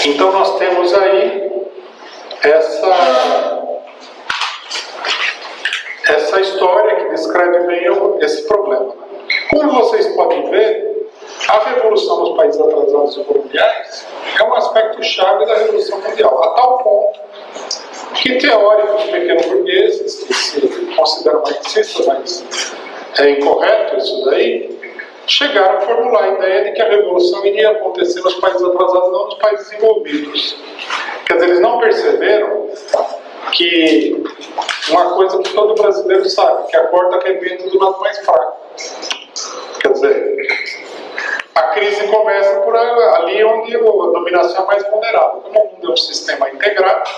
Speaker 2: Então nós temos aí essa história que descreve bem esse problema. Como vocês podem ver, a revolução nos países atrasados e coloniais é um aspecto chave da Revolução Mundial, a tal ponto que teóricos pequeno-burgueses, que se consideram marxistas, mas é incorreto isso daí, chegaram a formular a ideia de que a revolução iria acontecer nos países atrasados, não nos países desenvolvidos. Quer dizer, eles não perceberam que uma coisa que todo brasileiro sabe, que a corda arrebenta do lado mais fraco. Quer dizer, a crise começa por ali onde a dominação é mais vulnerável. Como o mundo é um sistema integrado,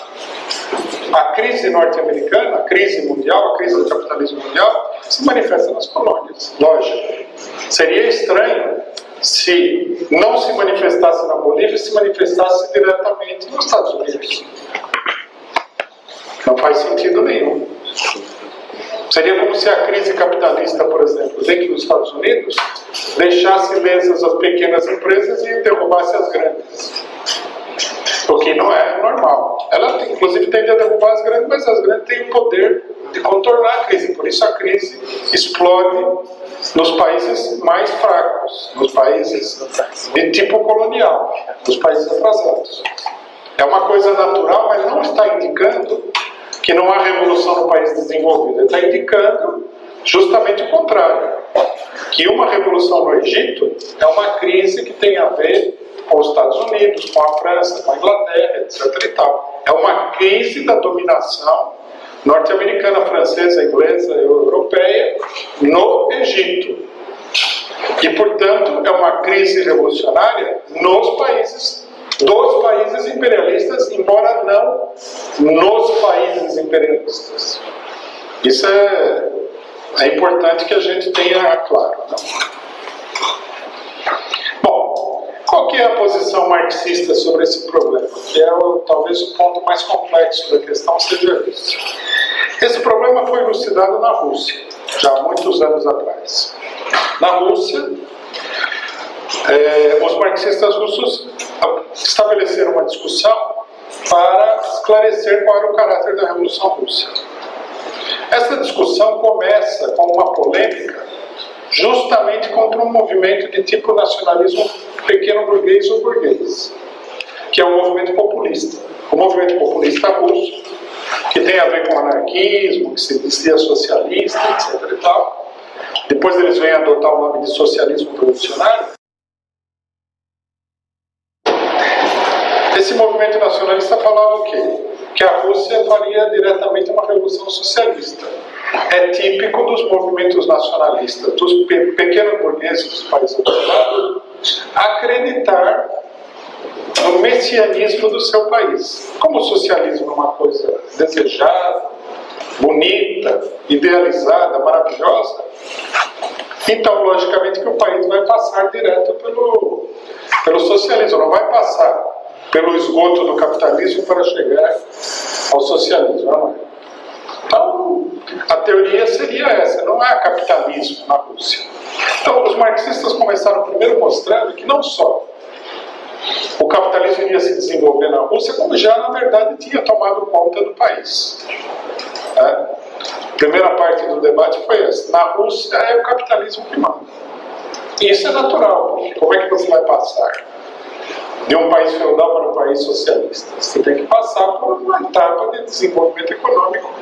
Speaker 2: a crise norte-americana, a crise mundial, a crise do capitalismo mundial, se manifesta nas colônias. Lógico. Seria estranho se não se manifestasse na Bolívia e se manifestasse diretamente nos Estados Unidos. Não faz sentido nenhum. Seria como se a crise capitalista, por exemplo, dentro dos Estados Unidos, deixasse ilesas as pequenas empresas e derrubasse as grandes. O que não é normal. Ela, inclusive, tende a derrubar as grandes, mas as grandes têm o poder de contornar a crise. Por isso a crise explode nos países mais fracos, nos países de tipo colonial, nos países atrasados. É uma coisa natural, mas não está indicando que não há revolução no país desenvolvido. Está indicando justamente o contrário. Que uma revolução no Egito é uma crise que tem a ver com os Estados Unidos, Unidos, com a França, com a Inglaterra, etc. e tal. É uma crise da dominação norte-americana, francesa, inglesa, europeia no Egito. E, portanto, é uma crise revolucionária dos países imperialistas, embora não nos países imperialistas. Isso é importante que a gente tenha claro. Né? Bom, qual que é a posição marxista sobre esse problema? Que é talvez o ponto mais complexo da questão seja isso. Esse problema foi elucidado na Rússia, já há muitos anos atrás. Na Rússia, os marxistas russos estabeleceram uma discussão para esclarecer qual era o caráter da Revolução Russa. Essa discussão começa com uma polêmica justamente contra um movimento de tipo nacionalismo pequeno burguês ou burguês, que é o movimento populista. O movimento populista russo, que tem a ver com anarquismo, que se dizia socialista, etc. e tal. Depois eles vêm adotar o nome de socialismo revolucionário. Esse movimento nacionalista falava o quê? Que a Rússia faria diretamente uma revolução socialista. É típico dos movimentos nacionalistas, dos pequenos burgueses dos países ocupado, acreditar no messianismo do seu país. Como o socialismo é uma coisa desejada, bonita, idealizada, maravilhosa, então, logicamente, que o país vai passar direto pelo socialismo, não vai passar pelo esgoto do capitalismo para chegar ao socialismo, não é? Então, a teoria seria essa, não há capitalismo na Rússia. Então, os marxistas começaram primeiro mostrando que não só o capitalismo iria se desenvolver na Rússia, como já, na verdade, tinha tomado conta do país. A primeira parte do debate foi essa. Na Rússia é o capitalismo que manda. E isso é natural, porque como é que você vai passar de um país feudal para um país socialista? Você tem que passar por uma etapa de desenvolvimento econômico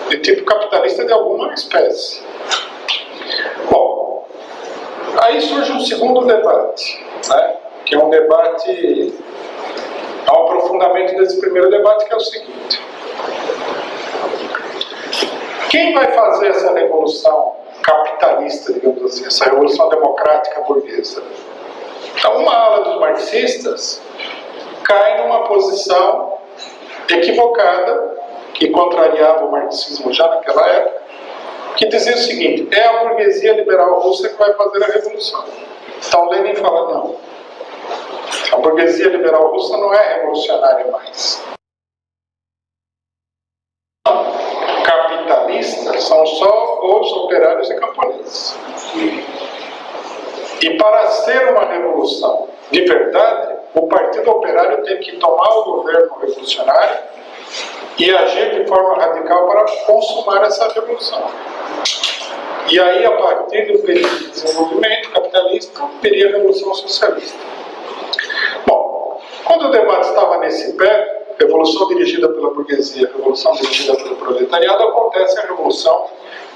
Speaker 2: de tipo capitalista de alguma espécie. Bom, aí surge um segundo debate, né? Que é um debate, é um aprofundamento desse primeiro debate, que é o seguinte: quem vai fazer essa revolução capitalista, digamos assim, essa revolução democrática burguesa? Então, uma ala dos marxistas cai numa posição equivocada, que contrariava o marxismo já naquela época, que dizia o seguinte: é a burguesia liberal russa que vai fazer a revolução. Então Lenin fala: não, a burguesia liberal russa não é revolucionária mais. Capitalistas são só os operários e camponeses. E para ser uma revolução de verdade, o Partido Operário tem que tomar o governo revolucionário e agir de forma radical para consumar essa revolução. E aí, a partir do período de desenvolvimento capitalista, teria a revolução socialista. Bom, quando o debate estava nesse pé, revolução dirigida pela burguesia, revolução dirigida pelo proletariado, acontece a Revolução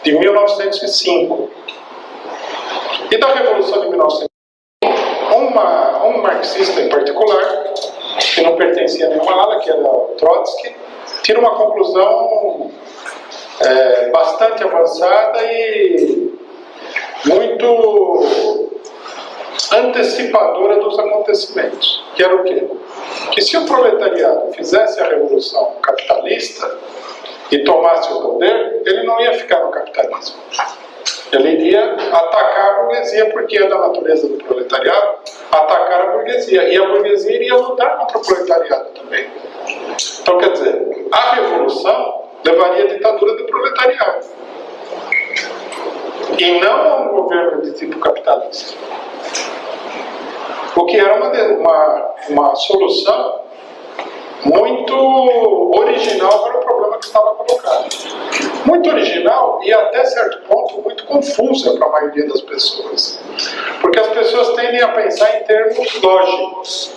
Speaker 2: de 1905. E da Revolução de 1905, um marxista em particular, que não pertencia a nenhuma ala, que era o Trotsky, tira uma conclusão bastante avançada e muito antecipadora dos acontecimentos, que era o quê? Que se o proletariado fizesse a revolução capitalista e tomasse o poder, ele não ia ficar no capitalismo. Ele iria atacar a burguesia, porque é da natureza do proletariado atacar a burguesia. E a burguesia iria lutar contra o proletariado também. Então, quer dizer, a revolução levaria à ditadura do proletariado. E não a um governo de tipo capitalista. O que era uma solução muito original para o problema que estava colocado. Muito original e até certo ponto muito confusa para a maioria das pessoas. Porque as pessoas tendem a pensar em termos lógicos.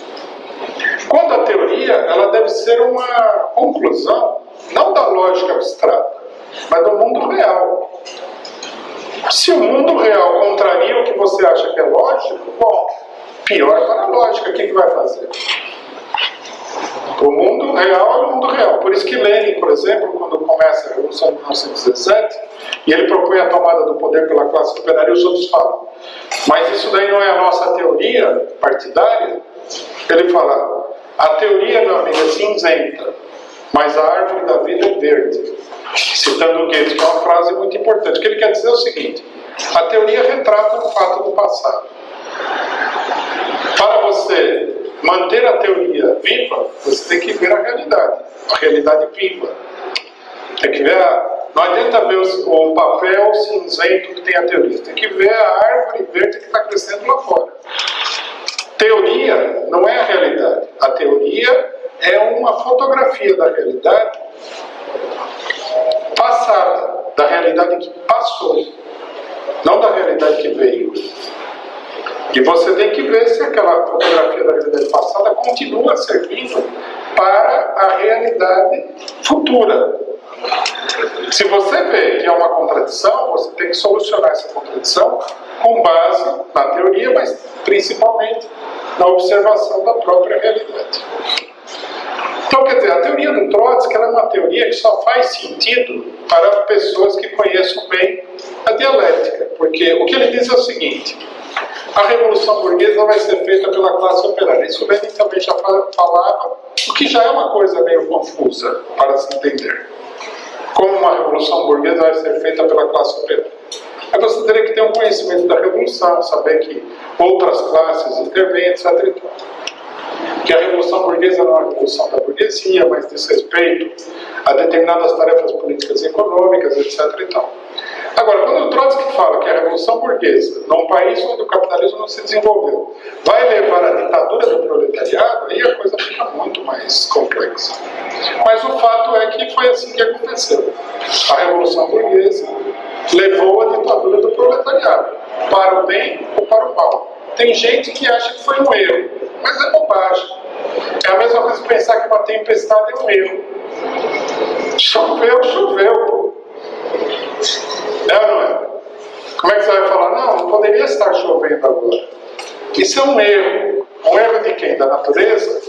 Speaker 2: Quando a teoria ela deve ser uma conclusão, não da lógica abstrata, mas do mundo real. Se o mundo real contraria o que você acha que é lógico, bom, pior para a lógica, o que vai fazer? O mundo real é o mundo real. Por isso que Lenin, por exemplo, quando começa a Revolução de 1917, e ele propõe a tomada do poder pela classe operária, os outros falam, mas isso daí não é a nossa teoria partidária? Ele fala, a teoria, meu amigo, é cinzenta, mas a árvore da vida é verde. Citando Goethe, que é uma frase muito importante. O que ele quer dizer é o seguinte, a teoria retrata um fato do passado. Para você manter a teoria viva, você tem que ver a realidade viva. Tem que ver não adianta ver o papel cinzento que tem a teoria, tem que ver a árvore verde que está crescendo lá fora. Teoria não é a realidade. A teoria é uma fotografia da realidade passada, da realidade que passou, não da realidade que veio. E você tem que ver se aquela fotografia da realidade passada continua servindo para a realidade futura. Se você vê que é uma contradição, você tem que solucionar essa contradição com base na teoria, mas principalmente na observação da própria realidade. Então, quer dizer, a teoria do Trotsky ela é uma teoria que só faz sentido para pessoas que conheçam bem a dialética, porque o que ele diz é o seguinte, a Revolução Burguesa vai ser feita pela classe operária. Isso Lenin também já falava, o que já é uma coisa meio confusa para se entender. Como uma Revolução Burguesa vai ser feita pela classe operária? Aí você teria que ter um conhecimento da Revolução, saber que outras classes intervêm, etc. Que a Revolução Burguesa não é a revolução da burguesia, mas diz respeito a determinadas tarefas políticas e econômicas, etc. e tal. Agora, quando o Trotsky fala que a Revolução Burguesa, num país onde o capitalismo não se desenvolveu, vai levar à ditadura do proletariado, aí a coisa fica muito mais complexa. Mas o fato é que foi assim que aconteceu. A Revolução Burguesa levou à ditadura do proletariado, para o bem ou para o mal. Tem gente que acha que foi um erro, mas é bobagem. É a mesma coisa que pensar que uma tempestade é um erro. Choveu, choveu. É ou não é? Como é que você vai falar? Não poderia estar chovendo agora. Isso é um erro. Um erro de quem? Da natureza?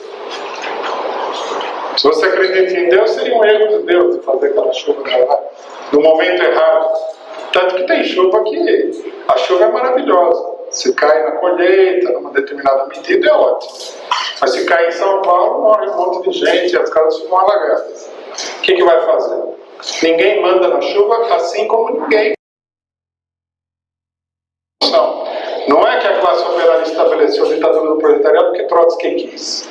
Speaker 2: Se você acredita em Deus, seria um erro de Deus de fazer aquela chuva no momento errado. Tanto que tem chuva que a chuva é maravilhosa. Se cai na colheita, numa determinada medida, é ótimo. Mas se cai em São Paulo, morre um monte de gente e as casas ficam alagadas. O que vai fazer? Ninguém manda na chuva, assim como ninguém. Não é que a classe operária estabeleceu a ditadura do proletariado porque Trotsky quis.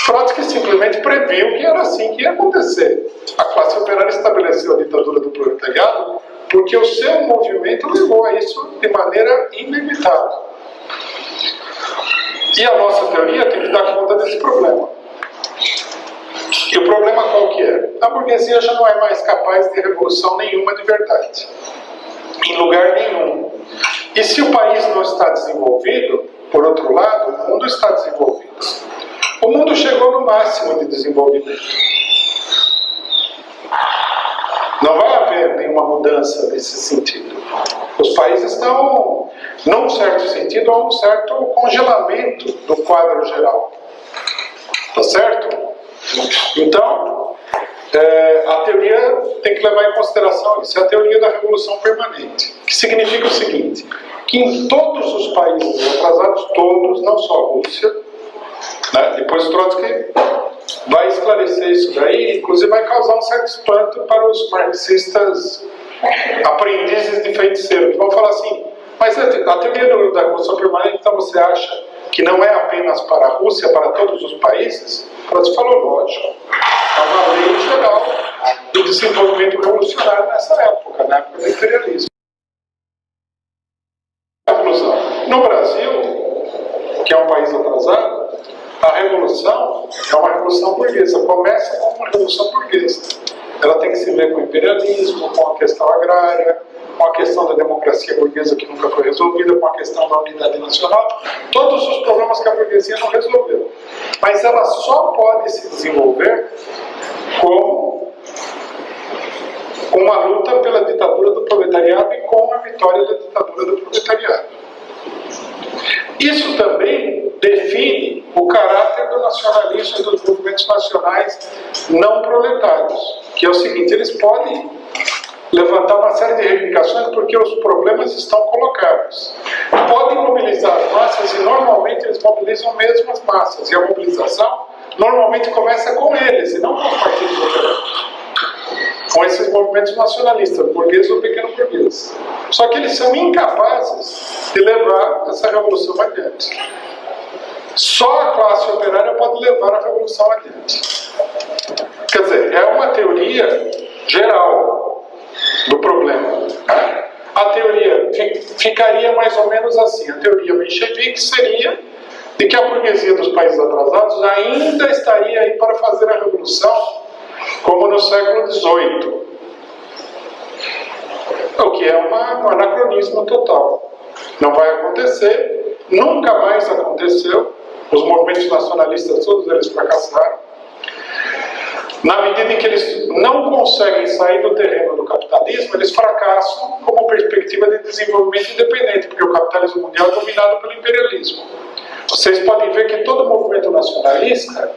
Speaker 2: Trotsky simplesmente previu que era assim que ia acontecer. A classe operária estabeleceu a ditadura do proletariado porque o seu movimento levou a isso de maneira inevitável. E a nossa teoria tem que dar conta desse problema. E o problema qual que é? A burguesia já não é mais capaz de revolução nenhuma de verdade. Em lugar nenhum. E se o país não está desenvolvido, por outro lado, o mundo está desenvolvido. O mundo chegou no máximo de desenvolvimento. Não vai haver nenhuma mudança nesse sentido. Os países estão, num certo sentido, a um certo congelamento do quadro geral. Tá certo? Então, a teoria tem que levar em consideração isso. É a teoria da revolução permanente. Que significa o seguinte, que em todos os países atrasados, todos, não só a Rússia, né? Depois Trotsky vai esclarecer isso daí, inclusive vai causar um certo espanto para os marxistas aprendizes de feiticeiro, que vão falar assim, mas a teoria da revolução permanente, então você acha que não é apenas para a Rússia, para todos os países? Trotsky falou, lógico, é uma lei geral do desenvolvimento revolucionário nessa época, na época do imperialismo. No Brasil, que é um país atrasado, a revolução é uma revolução burguesa, começa com uma revolução burguesa. Ela tem que se ver com o imperialismo, com a questão agrária, com a questão da democracia burguesa que nunca foi resolvida, com a questão da unidade nacional, todos os problemas que a burguesia não resolveu. Mas ela só pode se desenvolver com uma luta pela ditadura do proletariado e com a vitória da ditadura do proletariado. Isso também define o caráter do nacionalismo e dos movimentos nacionais não proletários, que é o seguinte: eles podem levantar uma série de reivindicações porque os problemas estão colocados. Podem mobilizar as massas e normalmente eles mobilizam mesmo as massas. E a mobilização normalmente começa com eles e não com os partidos operários, com esses movimentos nacionalistas, burguês ou pequeno burguês. Só que eles são incapazes de levar essa revolução adiante. Só a classe operária pode levar a revolução adiante. Quer dizer, é uma teoria geral do problema. A teoria ficaria mais ou menos assim. A teoria menchevique seria de que a burguesia dos países atrasados ainda estaria aí para fazer a revolução como no século XVIII, o que é um anacronismo total. Não vai acontecer, nunca mais aconteceu. Os movimentos nacionalistas, todos eles fracassaram. Na medida em que eles não conseguem sair do terreno do capitalismo, eles fracassam como perspectiva de desenvolvimento independente, porque o capitalismo mundial é dominado pelo imperialismo. Vocês podem ver que todo movimento nacionalista,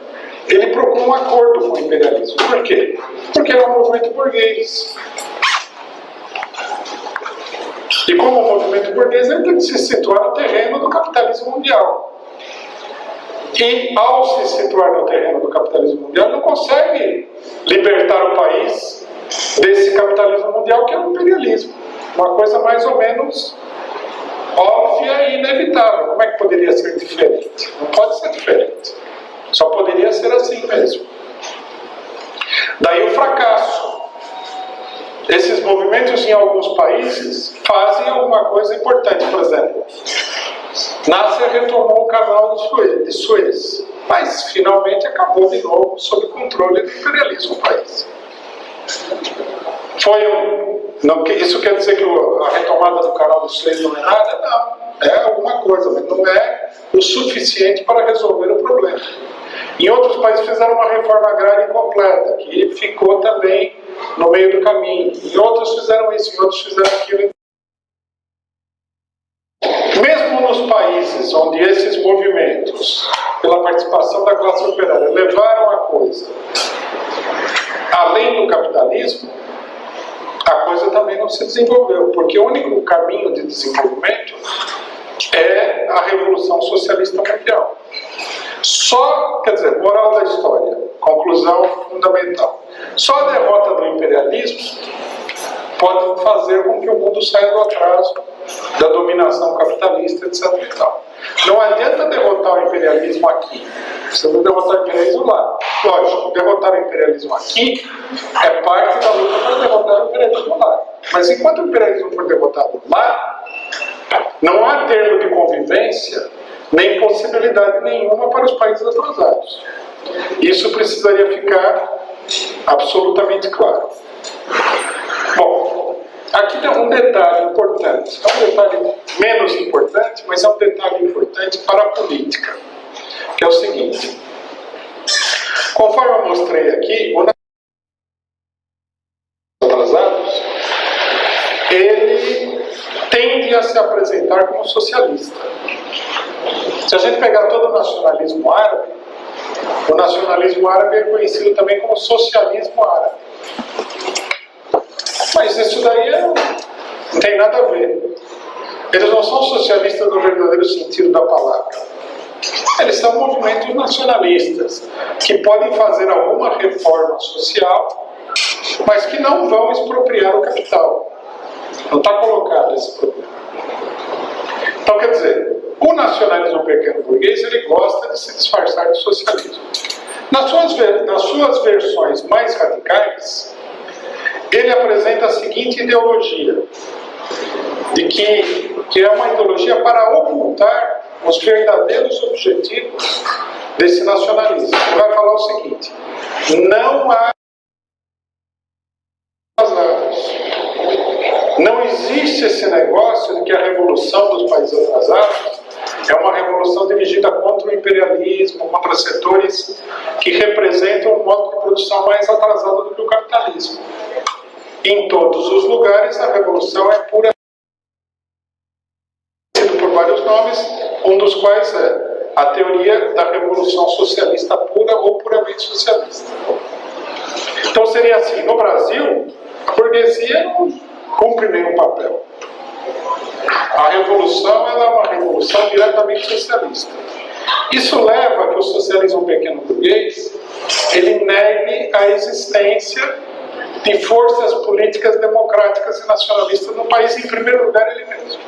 Speaker 2: ele procura um acordo com o imperialismo. Por quê? Porque é um movimento burguês. E como movimento burguês, ele tem que se situar no terreno do capitalismo mundial. E ao se situar no terreno do capitalismo mundial, não consegue libertar o país desse capitalismo mundial, que é o imperialismo. Uma coisa mais ou menos óbvia e inevitável. Como é que poderia ser diferente? Não pode ser diferente. Só poderia ser assim mesmo. Daí o fracasso. Esses movimentos em alguns países fazem alguma coisa importante. Por exemplo, Nasser retomou o canal de Suez, mas finalmente acabou de novo sob controle do imperialismo do país. Isso quer dizer que a retomada do canal de Suez não é nada? Não, é alguma coisa, mas não é o suficiente para resolver o problema. Em outros países fizeram uma reforma agrária incompleta, que ficou também no meio do caminho. Em outros fizeram isso, em outros fizeram aquilo. Mesmo nos países onde esses movimentos, pela participação da classe operária, levaram a coisa além do capitalismo, a coisa também não se desenvolveu, porque o único caminho de desenvolvimento é a Revolução Socialista Mundial. Quer dizer, moral da história, conclusão fundamental, só a derrota do imperialismo pode fazer com que o mundo saia do atraso da dominação capitalista, etc. e tal. Não adianta derrotar o imperialismo aqui, precisa derrotar o imperialismo lá. Lógico, derrotar o imperialismo aqui é parte da luta para derrotar o imperialismo lá. Mas enquanto o imperialismo for derrotado lá, não há termo de convivência nem possibilidade nenhuma para os países atrasados. Isso precisaria ficar absolutamente claro. Bom, aqui tem um detalhe importante. É um detalhe menos importante, mas é um detalhe importante para a política, que é o seguinte. Conforme eu mostrei aqui, o atrasados, ele tende a se apresentar como socialista. Se a gente pegar todo o nacionalismo árabe é conhecido também como socialismo árabe. Mas isso daí não tem nada a ver. Eles não são socialistas no verdadeiro sentido da palavra. Eles são movimentos nacionalistas que podem fazer alguma reforma social, mas que não vão expropriar o capital. Não está colocado esse problema. Então, quer dizer, o nacionalismo pequeno burguês, ele gosta de se disfarçar de socialismo. Nas suas versões mais radicais, ele apresenta a seguinte ideologia, de que é uma ideologia para ocultar os verdadeiros objetivos desse nacionalismo. Ele vai falar o seguinte: não há atrasados. Não existe esse negócio de que a revolução dos países atrasados é uma revolução dirigida contra o imperialismo, contra setores que representam um modo de produção mais atrasado do que o capitalismo. Em todos os lugares, a revolução é pura, por vários nomes, um dos quais é a teoria da revolução socialista pura ou puramente socialista. Então seria assim, no Brasil, a burguesia não cumpre nenhum papel. A revolução ela é uma revolução diretamente socialista. Isso leva a que o socialismo pequeno burguês ele negue a existência de forças políticas democráticas e nacionalistas no país, em primeiro lugar ele mesmo.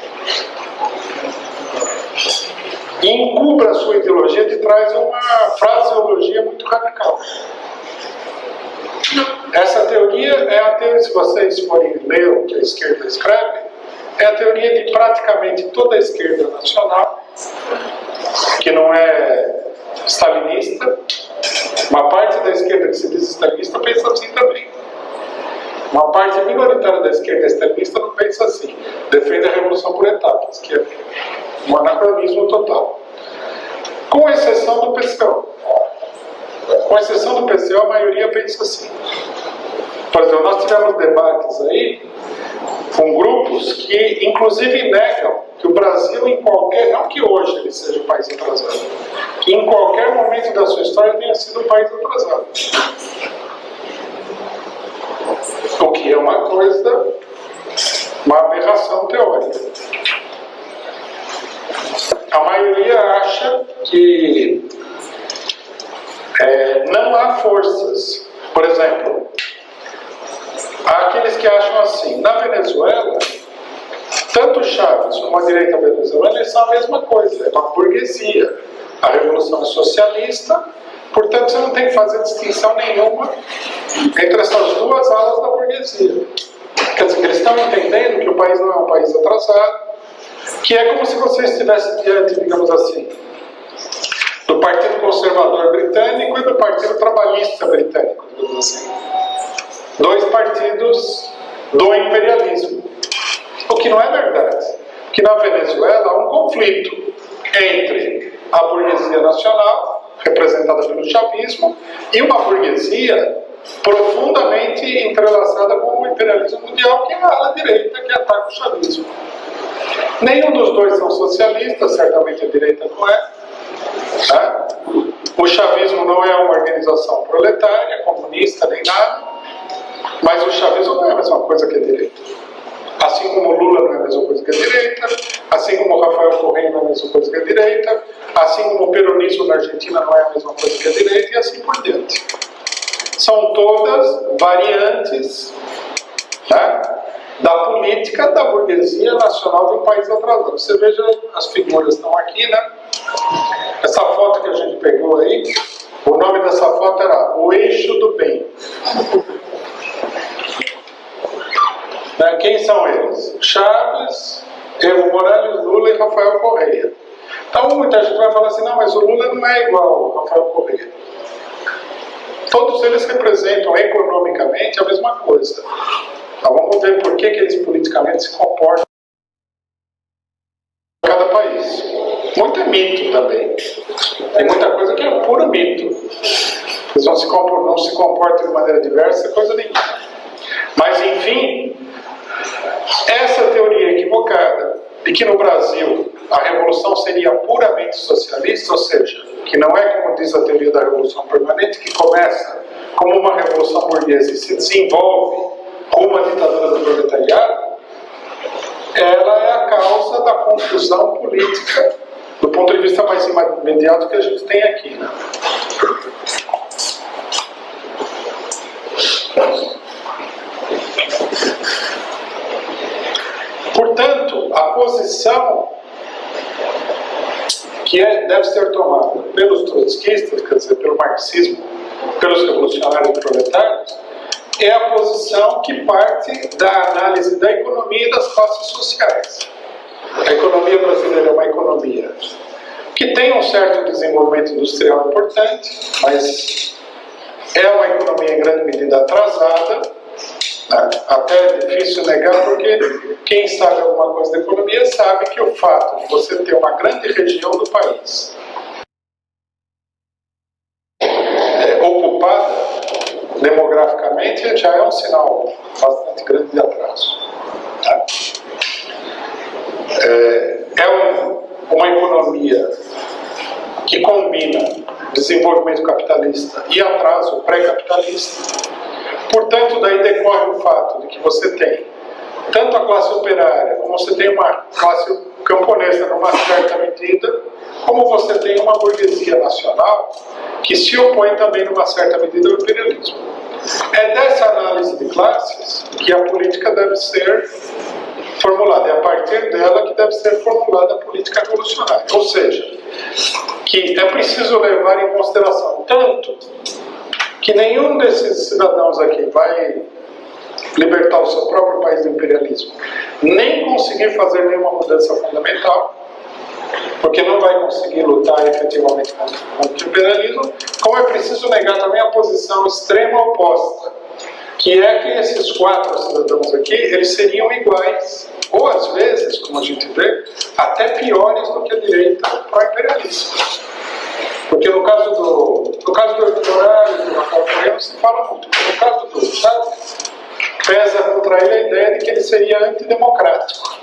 Speaker 2: E encubra a sua ideologia de trás uma fraseologia muito radical. Essa teoria é a teoria, se vocês forem ler o que a esquerda escreve, é a teoria de praticamente toda a esquerda nacional, que não é stalinista. Uma parte da esquerda que se diz stalinista pensa assim também. Uma parte minoritária da esquerda stalinista não pensa assim. Defende a revolução por etapas, que é um anacronismo total. Com exceção do PCO. Com exceção do PCO, a maioria pensa assim. Por exemplo, nós tivemos debates aí com grupos que, inclusive, negam que o Brasil, em qualquer... Não que hoje ele seja um país atrasado. Que em qualquer momento da sua história tenha sido um país atrasado. O que é uma coisa... uma aberração teórica. A maioria acha que não há forças. Por exemplo, há aqueles que acham assim, na Venezuela, tanto Chávez como a direita venezuelana eles são a mesma coisa, é uma burguesia. A revolução é socialista, portanto você não tem que fazer distinção nenhuma entre essas duas alas da burguesia. Quer dizer, que eles estão entendendo que o país não é um país atrasado, que é como se você estivesse diante, digamos assim, do Partido Conservador Britânico e do Partido Trabalhista Britânico, digamos assim. Dois partidos do imperialismo. O que não é verdade. Porque na Venezuela há um conflito entre a burguesia nacional, representada pelo chavismo, e uma burguesia profundamente entrelaçada com o imperialismo mundial, que é a ala direita que ataca o chavismo. Nenhum dos dois são socialistas, certamente a direita não é. Né? O chavismo não é uma organização proletária, comunista, nem nada, mas o chavismo não é a mesma coisa que a direita. Assim como o Lula não é a mesma coisa que a direita, assim como o Rafael Correa não é a mesma coisa que a direita, assim como o peronismo na Argentina não é a mesma coisa que a direita, e assim por diante. São todas variantes, né, da política da burguesia nacional de um país atrasado. Você veja, as figuras estão aqui, né? Essa foto que a gente pegou aí, o nome dessa foto era O Eixo do Bem. Né? Quem são eles? Chaves, Evo Morales, Lula e Rafael Correa. Então muita gente vai falar assim, não, mas o Lula não é igual ao Rafael Correa. Todos eles representam economicamente a mesma coisa. Então vamos ver por que eles politicamente se comportam em cada país. Muito é mito também. Tem muita coisa que é puro mito. Eles não se comportam de maneira diversa, coisa nenhuma. Mas enfim, essa teoria equivocada de que no Brasil a revolução seria puramente socialista, ou seja, que não é como diz a teoria da revolução permanente, que começa como uma revolução burguesa e se desenvolve como a ditadura do proletariado, ela é a causa da confusão política do ponto de vista mais imediato que a gente tem aqui, né? Portanto, a posição que deve ser tomada pelos trotskistas, quer dizer, pelo marxismo, pelos revolucionários proletários, é a posição que parte da análise da economia e das classes sociais. A economia brasileira é uma economia que tem um certo desenvolvimento industrial importante, mas é uma economia em grande medida atrasada. Até é difícil negar, porque quem sabe alguma coisa da economia sabe que o fato de você ter uma grande região do país ocupada demograficamente já é um sinal bastante grande de atraso. Uma economia que combina desenvolvimento capitalista e atraso pré-capitalista. Portanto, daí decorre o fato de que você tem tanto a classe operária, como você tem uma classe camponesa numa certa medida, como você tem uma burguesia nacional que se opõe também numa certa medida ao imperialismo. É dessa análise de classes que a política deve ser formulada, é a partir dela que deve ser formulada a política revolucionária. Ou seja, que é preciso levar em consideração tanto que nenhum desses cidadãos aqui vai libertar o seu próprio país do imperialismo, nem conseguir fazer nenhuma mudança fundamental, porque não vai conseguir lutar efetivamente contra o imperialismo, como é preciso negar também a posição extrema oposta, que é que esses 4 cidadãos aqui, eles seriam iguais, ou às vezes, como a gente vê, até piores do que a direita pró-imperialista. Porque no caso do eleitorado, do Rafael Correa, se fala muito. No caso do Estado, pesa contra ele a ideia de que ele seria antidemocrático,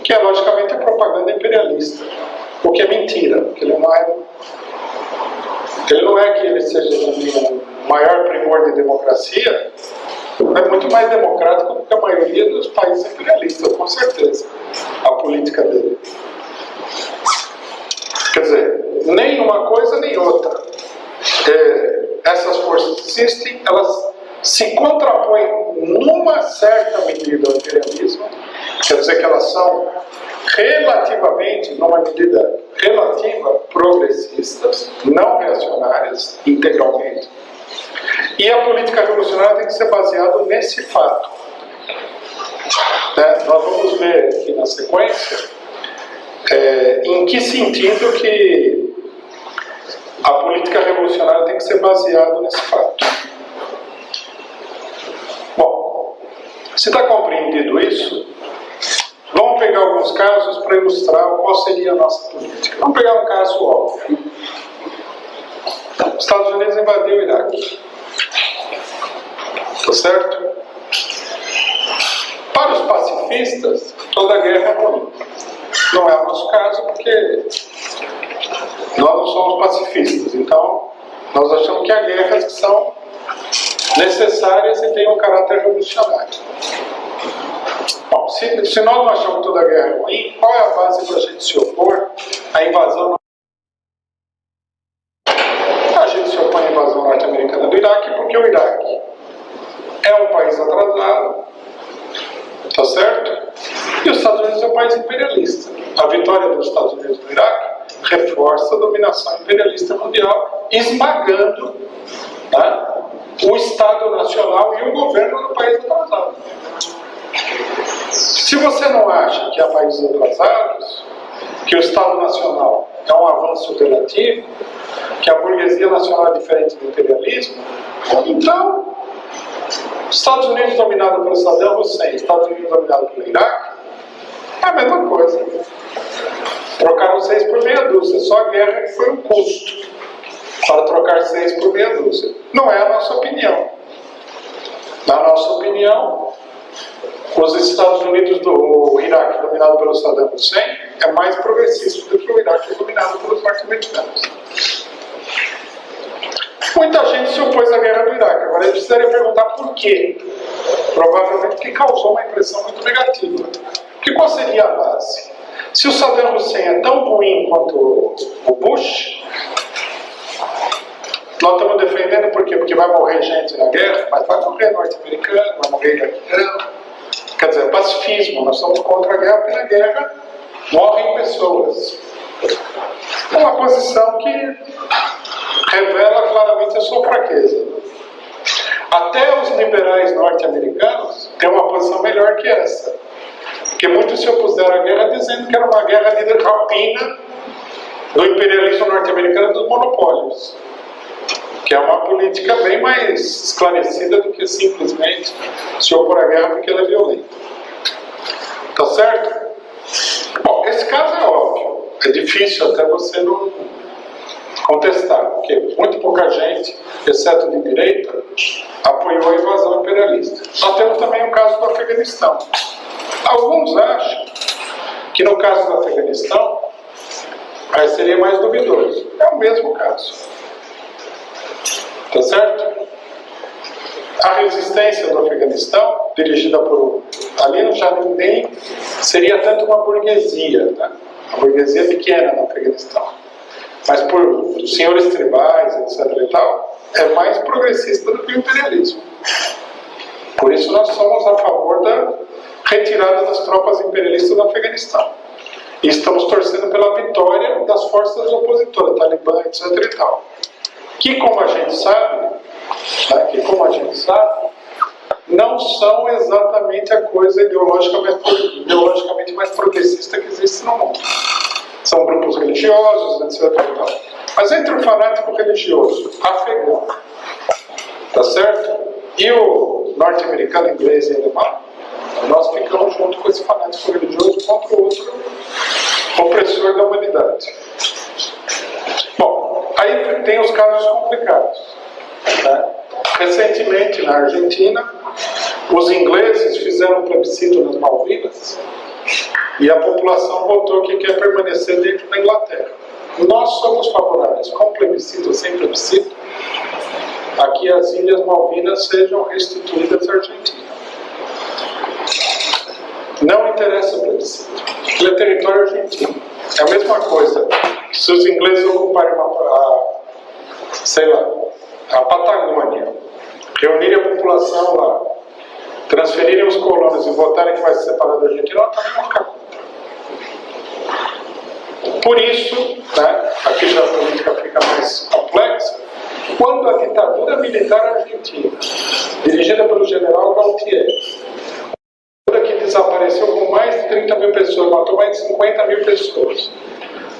Speaker 2: que é logicamente a propaganda imperialista, o que é mentira, porque ele não é que ele seja também o maior primor de democracia, é muito mais democrático do que a maioria dos países imperialistas, com certeza, a política dele. Quer dizer, nem uma coisa nem outra. Essas forças existem, elas se contrapõem numa certa medida ao imperialismo, quer dizer que elas são relativamente, numa medida relativa, progressistas, não reacionárias, integralmente. E a política revolucionária tem que ser baseada nesse fato. Nós vamos ver aqui na sequência em que sentido que a política revolucionária tem que ser baseada nesse fato. Bom, se está compreendido isso, vamos pegar alguns casos para ilustrar qual seria a nossa política. Vamos pegar um caso óbvio. Os Estados Unidos invadiu o Iraque. Tá certo? Para os pacifistas, toda guerra é ruim. Não é o nosso caso, porque nós não somos pacifistas. Então, nós achamos que há guerras que são necessárias e têm um caráter revolucionário. Bom, se nós não achamos que toda guerra é ruim, qual é a base para a gente se opor à invasão? A gente se opõe à invasão norte-americana do Iraque porque o Iraque é um país atrasado, tá certo? E os Estados Unidos é um país imperialista. A vitória dos Estados Unidos no Iraque reforça a dominação imperialista mundial, esmagando, né, o Estado Nacional e o governo do país atrasado. Se você não acha que há países atrasados, que o Estado Nacional é um avanço relativo, que a burguesia nacional é diferente do imperialismo, então, Estados Unidos dominado pelo Saddam Hussein, Estados Unidos dominado pelo Iraque, é a mesma coisa. Trocaram 6 por meia dúzia, só a guerra que foi um custo para trocar 6 por meia dúzia. Não é a nossa opinião. Na nossa opinião, os Estados Unidos do Iraque dominado pelo Saddam Hussein é mais progressista do que o Iraque dominado pelos norte-americanos. Muita gente se opôs à guerra do Iraque. Agora, eu precisaria perguntar por quê. Provavelmente porque causou uma impressão muito negativa. Porque qual seria a base? Se o Saddam Hussein é tão ruim quanto o Bush, nós estamos defendendo por quê? Porque vai morrer gente na guerra, mas vai morrer norte-americano, vai morrer iraquiano. Quer dizer, pacifismo, nós somos contra a guerra, porque na guerra morrem pessoas. É uma posição que revela claramente a sua fraqueza. Até os liberais norte-americanos têm uma posição melhor que essa. Porque muitos se opuseram à guerra dizendo que era uma guerra de rapina do imperialismo norte-americano e dos monopólios. Que é uma política bem mais esclarecida do que simplesmente se opor à guerra porque ela é violenta. Tá certo? Bom, esse caso é óbvio. É difícil até você não contestar, porque muito pouca gente, exceto de direita, apoiou a invasão imperialista. Nós temos também o caso do Afeganistão. Alguns acham que no caso do Afeganistão, Aí seria mais duvidoso. É o mesmo caso. Tá certo? A resistência do Afeganistão, dirigida por... Ali já nem seria tanto uma burguesia, né? Uma burguesia pequena no Afeganistão. Mas por senhores tribais, etc. e tal, é mais progressista do que o imperialismo. Por isso nós somos a favor da retirada das tropas imperialistas do Afeganistão. E estamos torcendo pela vitória das forças opositoras, Talibã, etc. e tal. Que, como a gente sabe, não são exatamente a coisa ideologicamente mais progressista que existe no mundo. São grupos religiosos, etc. e tal. Mas entre o fanático religioso afegão, tá certo? E o norte-americano, inglês e alemão, nós ficamos junto com esse fanático religioso contra o outro opressor da humanidade. Bom, aí tem os casos complicados, né? Recentemente, na Argentina, os ingleses fizeram um plebiscito nas Malvinas e a população votou que quer permanecer dentro da Inglaterra. Nós somos favoráveis, com plebiscito ou sem plebiscito, a que as Ilhas Malvinas sejam restituídas à Argentina. Não interessa o plebiscito. Ele é território argentino. É a mesma coisa se os ingleses ocuparem a Patagônia, reunirem a população lá, transferirem os colonos e votarem que vai ser separado da Argentina, ela também vai ficar contra. Por isso, né, aqui já a política fica mais complexa, quando a ditadura militar argentina, dirigida pelo general Galtier, que desapareceu com mais de 30 mil pessoas, matou mais de 50 mil pessoas,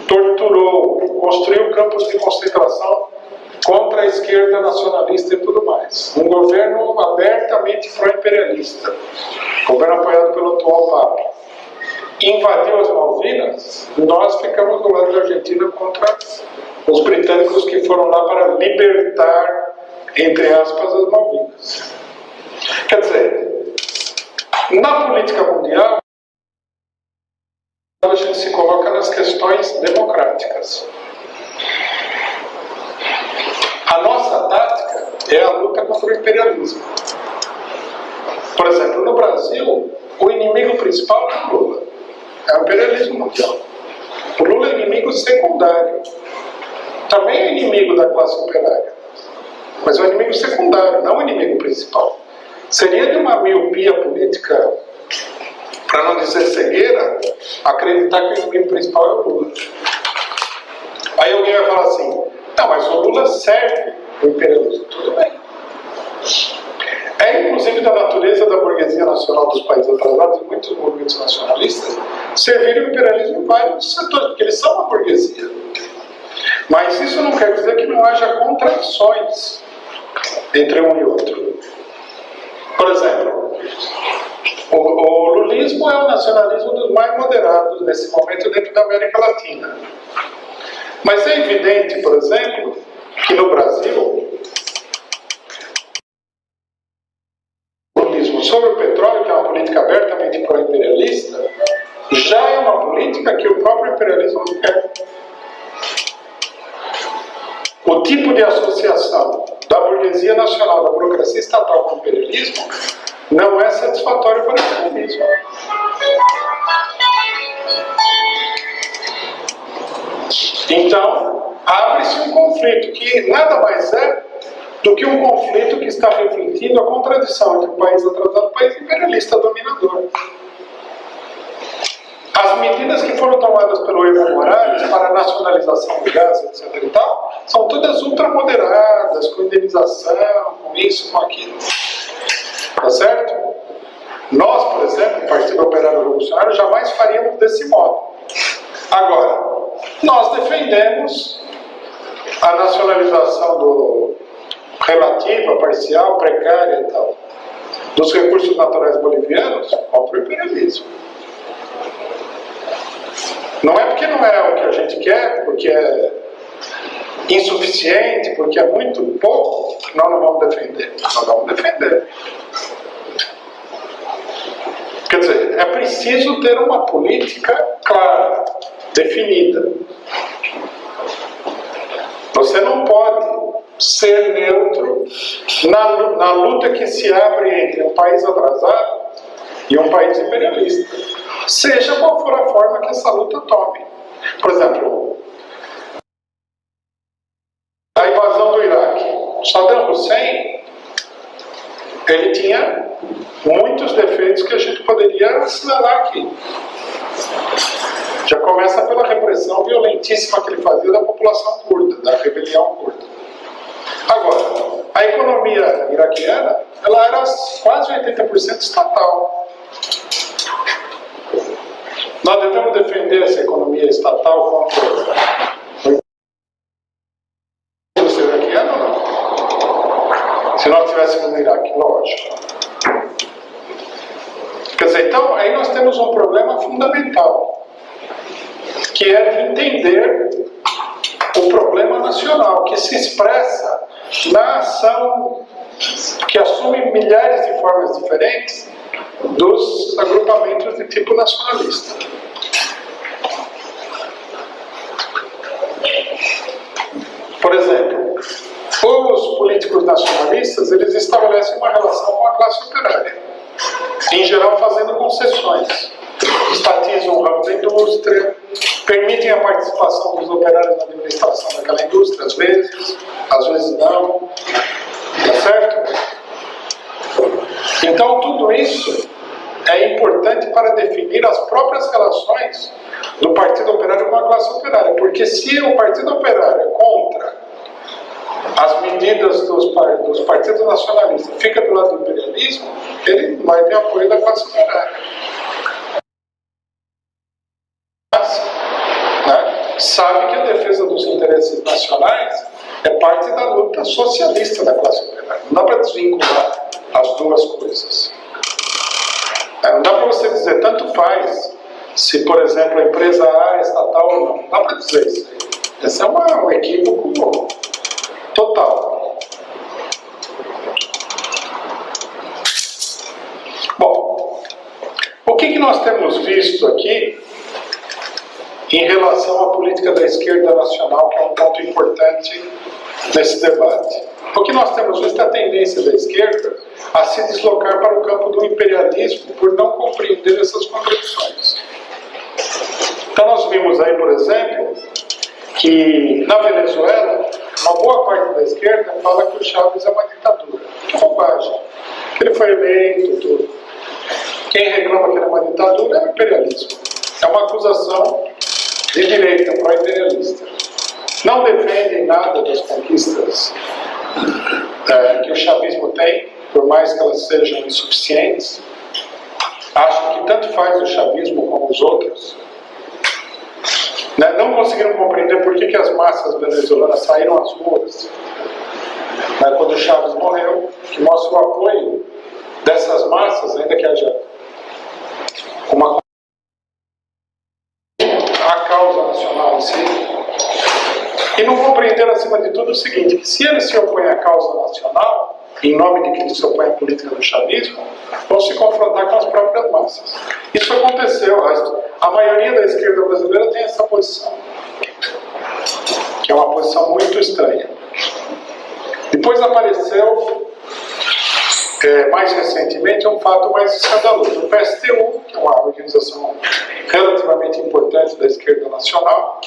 Speaker 2: torturou, construiu campos de concentração contra a esquerda nacionalista e tudo mais. Um governo abertamente pró-imperialista, governo apoiado pelo atual Papa, invadiu as Malvinas, nós ficamos do lado da Argentina contra os britânicos que foram lá para libertar, entre aspas, as Malvinas. Quer dizer, na política mundial, a gente se coloca nas questões democráticas. A nossa tática é a luta contra o imperialismo. Por exemplo, no Brasil, o inimigo principal é o Lula. É o imperialismo mundial. O Lula é inimigo secundário. Também é inimigo da classe operária. Mas é um inimigo secundário, não o inimigo principal. Seria de uma miopia política, para não dizer cegueira, acreditar que o inimigo principal é o Lula. Aí alguém vai falar assim, não, mas o Lula serve o imperialismo. Tudo bem. É inclusive da natureza da burguesia nacional dos países atrasados e muitos movimentos nacionalistas servir o imperialismo em vários setores, porque eles são uma burguesia. Mas isso não quer dizer que não haja contradições entre um e outro. Por exemplo, o lulismo é o nacionalismo dos mais moderados nesse momento dentro da América Latina. Mas é evidente, por exemplo, que no Brasil, o lulismo sobre o petróleo, que é uma política abertamente pró-imperialista, já é uma política que o próprio imperialismo não quer. O tipo de associação da burguesia nacional, da burocracia estatal com o imperialismo, não é satisfatório para o imperialismo. Então, abre-se um conflito que nada mais é do que um conflito que está refletindo a contradição entre o país atrasado e o país imperialista dominador. As medidas que foram tomadas pelo Evo Morales para a nacionalização do gás, etc. e tal, são todas ultramoderadas, com indenização, com isso, com aquilo. Tá certo? Nós, por exemplo, o Partido Operário Revolucionário, jamais faríamos desse modo. Agora, nós defendemos a nacionalização relativa, parcial, precária e tal, dos recursos naturais bolivianos contra o imperialismo. Não é porque não é o que a gente quer, porque é insuficiente, porque é muito pouco, que nós não vamos defender. Nós vamos defender. Quer dizer, é preciso ter uma política clara. definida. Você não pode ser neutro na luta que se abre entre um país atrasado e um país imperialista, seja qual for a forma que essa luta tome. Por exemplo, a invasão do Iraque. Saddam Hussein, ele tinha muitos defeitos que a gente poderia assinalar aqui. Já começa pela repressão violentíssima que ele fazia da população curda, da rebelião curda. Agora, a economia iraquiana, ela era quase 80% estatal. Nós devemos defender essa economia estatal contra a indústria iraquiana ou não? Se nós estivéssemos no Iraque, lógico. Quer dizer, então, aí nós temos um problema fundamental, que é de entender o problema nacional, que se expressa na ação que assume milhares de formas diferentes dos agrupamentos de tipo nacionalista. Por exemplo, os políticos nacionalistas, eles estabelecem uma relação com a classe operária, em geral fazendo concessões. Estatizam o ramo da indústria, permitem a participação dos operários na administração daquela indústria, às vezes não, tá certo? Então tudo isso é importante para definir as próprias relações do Partido Operário com a classe operária, porque se o Partido Operário é contra as medidas dos partidos nacionalistas, fica do lado do imperialismo, ele vai ter apoio da classe operária. Sabe que a defesa dos interesses nacionais é parte da luta socialista da classe operária. Não dá para desvincular as duas coisas. Não dá para você dizer, tanto faz se, por exemplo, a empresa A é estatal ou não. Não dá para dizer isso. Esse é um equívoco total. Bom, o que nós temos visto aqui em relação à política da esquerda nacional, que é um ponto importante nesse debate? O que nós temos visto é a tendência da esquerda a se deslocar para o campo do imperialismo por não compreender essas contradições. Então nós vimos aí, por exemplo, que na Venezuela, uma boa parte da esquerda fala que o Chávez é uma ditadura. Que bobagem. Que ele foi eleito, tudo. Quem reclama que ele é uma ditadura é o imperialismo. É uma acusação de direita pró-imperialista. Não defendem nada das conquistas que o chavismo tem, por mais que elas sejam insuficientes. Acham que tanto faz o chavismo como os outros. Não conseguiram compreender por que as massas venezuelanas saíram às ruas quando o Chávez morreu, que mostra o apoio dessas massas, ainda que haja uma a causa nacional em si. E não compreenderam, acima de tudo, o seguinte, que se eles se opõem à causa nacional, em nome de que eles se opõem à política do chavismo, vão se confrontar com as próprias massas. Isso aconteceu. A maioria da esquerda brasileira tem essa posição, que é uma posição muito estranha. Depois apareceu, mais recentemente, um fato mais escandaloso. O PSTU, que é uma organização relativamente importante da esquerda nacional,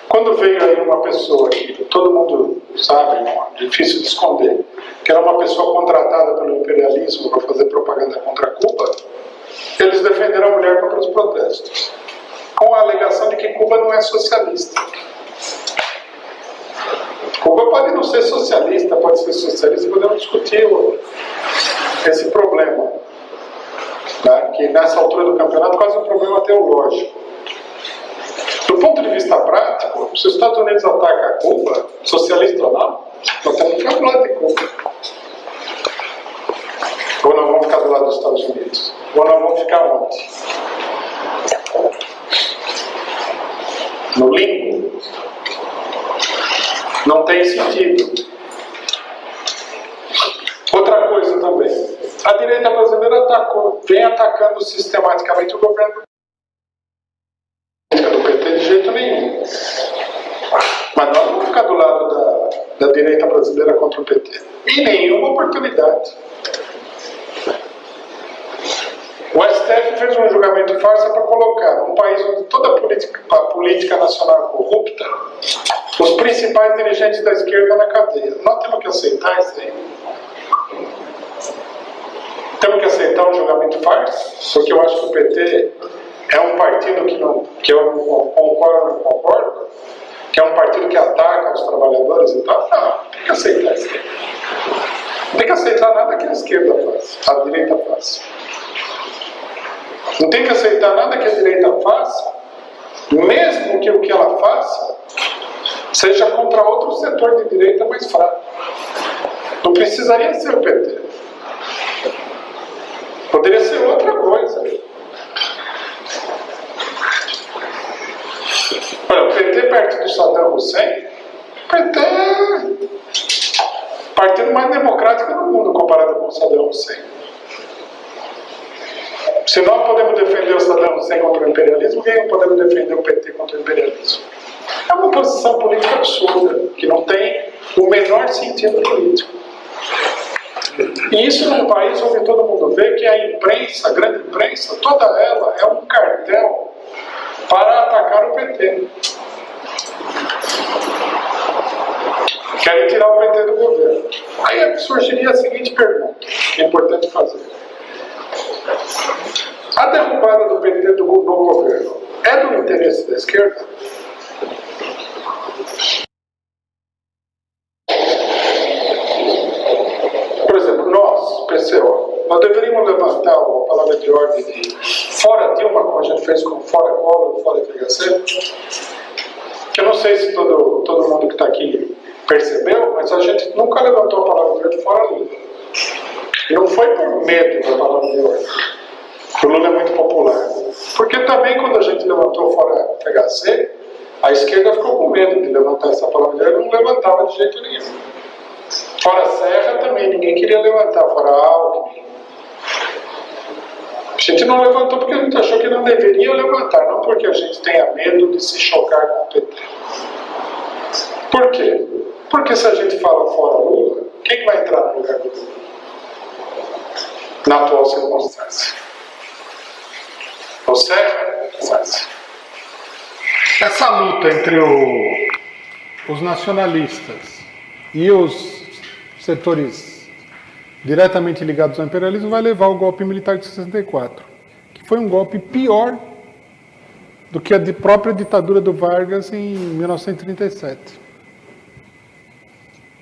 Speaker 2: quando veio aí uma pessoa que todo mundo sabe, difícil de esconder, que era uma pessoa contratada pelo imperialismo para fazer propaganda contra Cuba, eles defenderam a mulher contra os protestos, com a alegação de que Cuba não é socialista. Cuba pode não ser socialista, pode ser socialista, podemos discutir esse problema, né? Que nessa altura do campeonato é quase um problema teológico. Do ponto de vista prático, se os Estados Unidos atacam Cuba, socialista ou não, nós temos que ficar do lado de Cuba. Ou nós vamos ficar do lado dos Estados Unidos? Ou nós vamos ficar onde? No limbo? Não tem sentido. Outra coisa também. A direita brasileira vem atacando sistematicamente o governo do PT de jeito nenhum. Mas nós não vamos ficar do lado da direita brasileira contra o PT. Em nenhuma oportunidade. O STF fez um julgamento farsa para colocar um país onde toda a política nacional é corrupta, os principais dirigentes da esquerda na cadeia. Nós temos que aceitar isso aí. Temos que aceitar um julgamento farsa, porque eu acho que o PT é um partido que eu não concordo, que é um partido que ataca os trabalhadores e tal. Não, tem que aceitar isso aí. Não tem que aceitar nada que a esquerda faz, a direita faz. Não tem que aceitar nada que a direita faça, mesmo que o que ela faça seja contra outro setor de direita mais fraco. Não precisaria ser o PT. Poderia ser outra coisa. Olha, o PT perto do Saddam Hussein, o PT é o partido mais democrático do mundo comparado com o Saddam Hussein. Se nós podemos defender o Saddam Hussein contra o imperialismo, quem não podemos defender o PT contra o imperialismo? É uma posição política absurda, que não tem o menor sentido político. E isso num país onde todo mundo vê que a imprensa, a grande imprensa, toda ela é um cartel para atacar o PT. Querem tirar o PT do governo. Aí surgiria a seguinte pergunta, que é importante fazer. A derrubada do PT no governo é do interesse da esquerda? Por exemplo, nós, PCO, nós deveríamos levantar a palavra de ordem de fora Dilma, como a gente fez com fora Collor, fora FHC, que eu não sei se todo mundo que está aqui percebeu, mas a gente nunca levantou a palavra de ordem fora Lula. E não foi por medo da palavra de ordem. O Lula é muito popular. Porque também quando a gente levantou fora FHC, a esquerda ficou com medo de levantar essa palavra de ordem, não levantava de jeito nenhum. Fora Serra também, ninguém queria levantar, fora Alckmin. A gente não levantou porque a gente achou que não deveria levantar, não porque a gente tenha medo de se chocar com o PT. Por quê? Porque se a gente fala fora Lula, quem vai entrar no lugar do Lula? Na atual circunstância. O Serra?
Speaker 3: Essa luta entre os nacionalistas e os setores diretamente ligados ao imperialismo vai levar ao golpe militar de 64, que foi um golpe pior do que a própria ditadura do Vargas em 1937.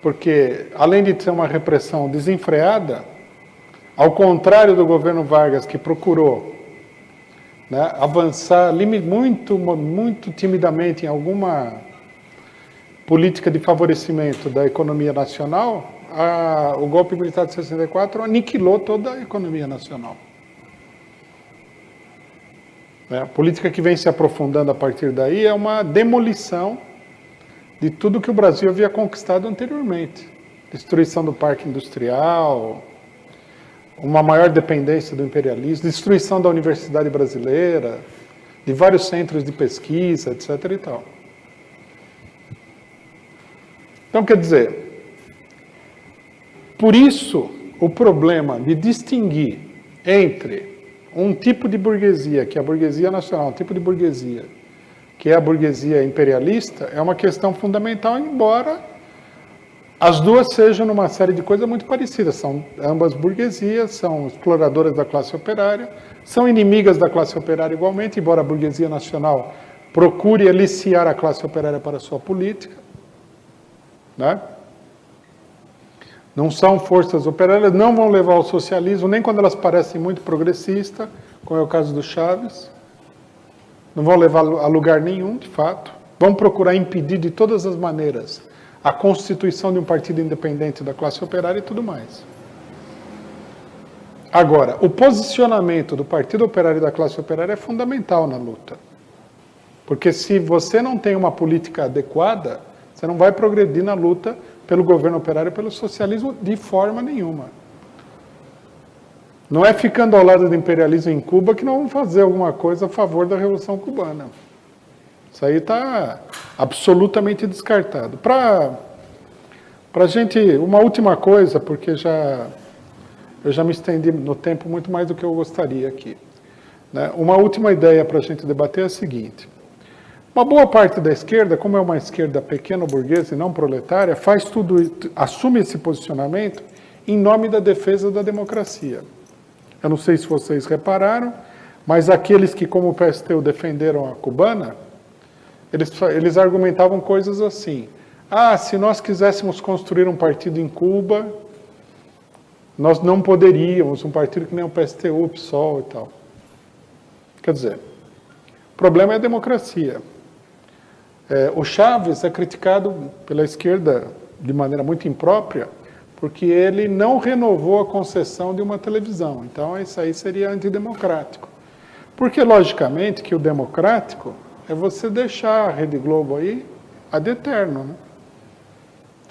Speaker 3: Porque, além de ser uma repressão desenfreada, ao contrário do governo Vargas, que procurou avançar muito timidamente em alguma política de favorecimento da economia nacional, o golpe militar de 64 aniquilou toda a economia nacional. A política que vem se aprofundando a partir daí é uma demolição de tudo que o Brasil havia conquistado anteriormente. Destruição do parque industrial, uma maior dependência do imperialismo, destruição da universidade brasileira, de vários centros de pesquisa, etc. e tal. Então, quer dizer, por isso, o problema de distinguir entre um tipo de burguesia, que é a burguesia nacional, um tipo de burguesia, que é a burguesia imperialista, é uma questão fundamental, embora as duas sejam numa série de coisas muito parecidas. São ambas burguesias, são exploradoras da classe operária, são inimigas da classe operária igualmente, embora a burguesia nacional procure aliciar a classe operária para a sua política. Não são forças operárias, não vão levar ao socialismo, nem quando elas parecem muito progressistas, como é o caso do Chaves. Não vão levar a lugar nenhum, de fato. Vão procurar impedir de todas as maneiras a constituição de um partido independente da classe operária e tudo mais. Agora, o posicionamento do Partido Operário e da classe operária é fundamental na luta. Porque se você não tem uma política adequada, você não vai progredir na luta pelo governo operário e pelo socialismo de forma nenhuma. Não é ficando ao lado do imperialismo em Cuba que nós vamos fazer alguma coisa a favor da Revolução Cubana. Isso aí está absolutamente descartado. Para a gente, uma última coisa, porque eu já me estendi no tempo muito mais do que eu gostaria aqui. Né? Uma última ideia para a gente debater é a seguinte. Uma boa parte da esquerda, como é uma esquerda pequeno-burguesa e não proletária, faz tudo, assume esse posicionamento em nome da defesa da democracia. Eu não sei se vocês repararam, mas aqueles que, como o PSTU, defenderam a cubana, eles argumentavam coisas assim. Ah, se nós quiséssemos construir um partido em Cuba, nós não poderíamos, um partido que nem o PSTU, o PSOL e tal. Quer dizer, o problema é a democracia. O Chávez é criticado pela esquerda de maneira muito imprópria, porque ele não renovou a concessão de uma televisão. Então, isso aí seria antidemocrático. Porque, logicamente, que o democrático é você deixar a Rede Globo aí ad eterno, né?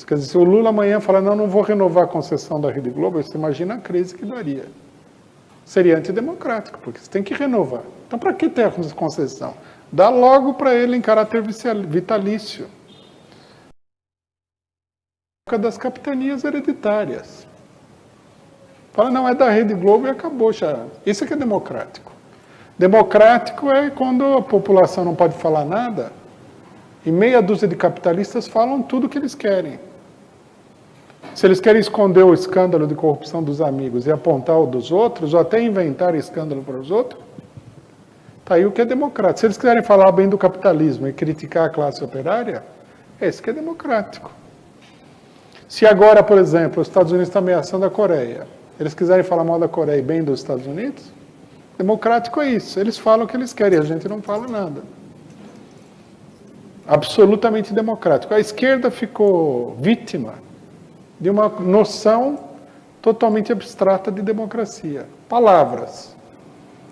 Speaker 3: Quer dizer, se o Lula amanhã falar, não vou renovar a concessão da Rede Globo, você imagina a crise que daria. Seria antidemocrático, porque você tem que renovar. Então, para que ter a concessão? Dá logo para ele em caráter vitalício. Das capitanias hereditárias. Fala, não, é da Rede Globo e acabou já. Isso é que é democrático. Democrático é quando a população não pode falar nada e meia dúzia de capitalistas falam tudo o que eles querem. Se eles querem esconder o escândalo de corrupção dos amigos e apontar o dos outros, ou até inventar escândalo para os outros, está aí o que é democrático. Se eles quiserem falar bem do capitalismo e criticar a classe operária, esse que é democrático. Se agora, por exemplo, os Estados Unidos estão ameaçando a Coreia, eles quiserem falar mal da Coreia e bem dos Estados Unidos, democrático é isso. Eles falam o que eles querem, a gente não fala nada. Absolutamente democrático. A esquerda ficou vítima de uma noção totalmente abstrata de democracia. Palavras.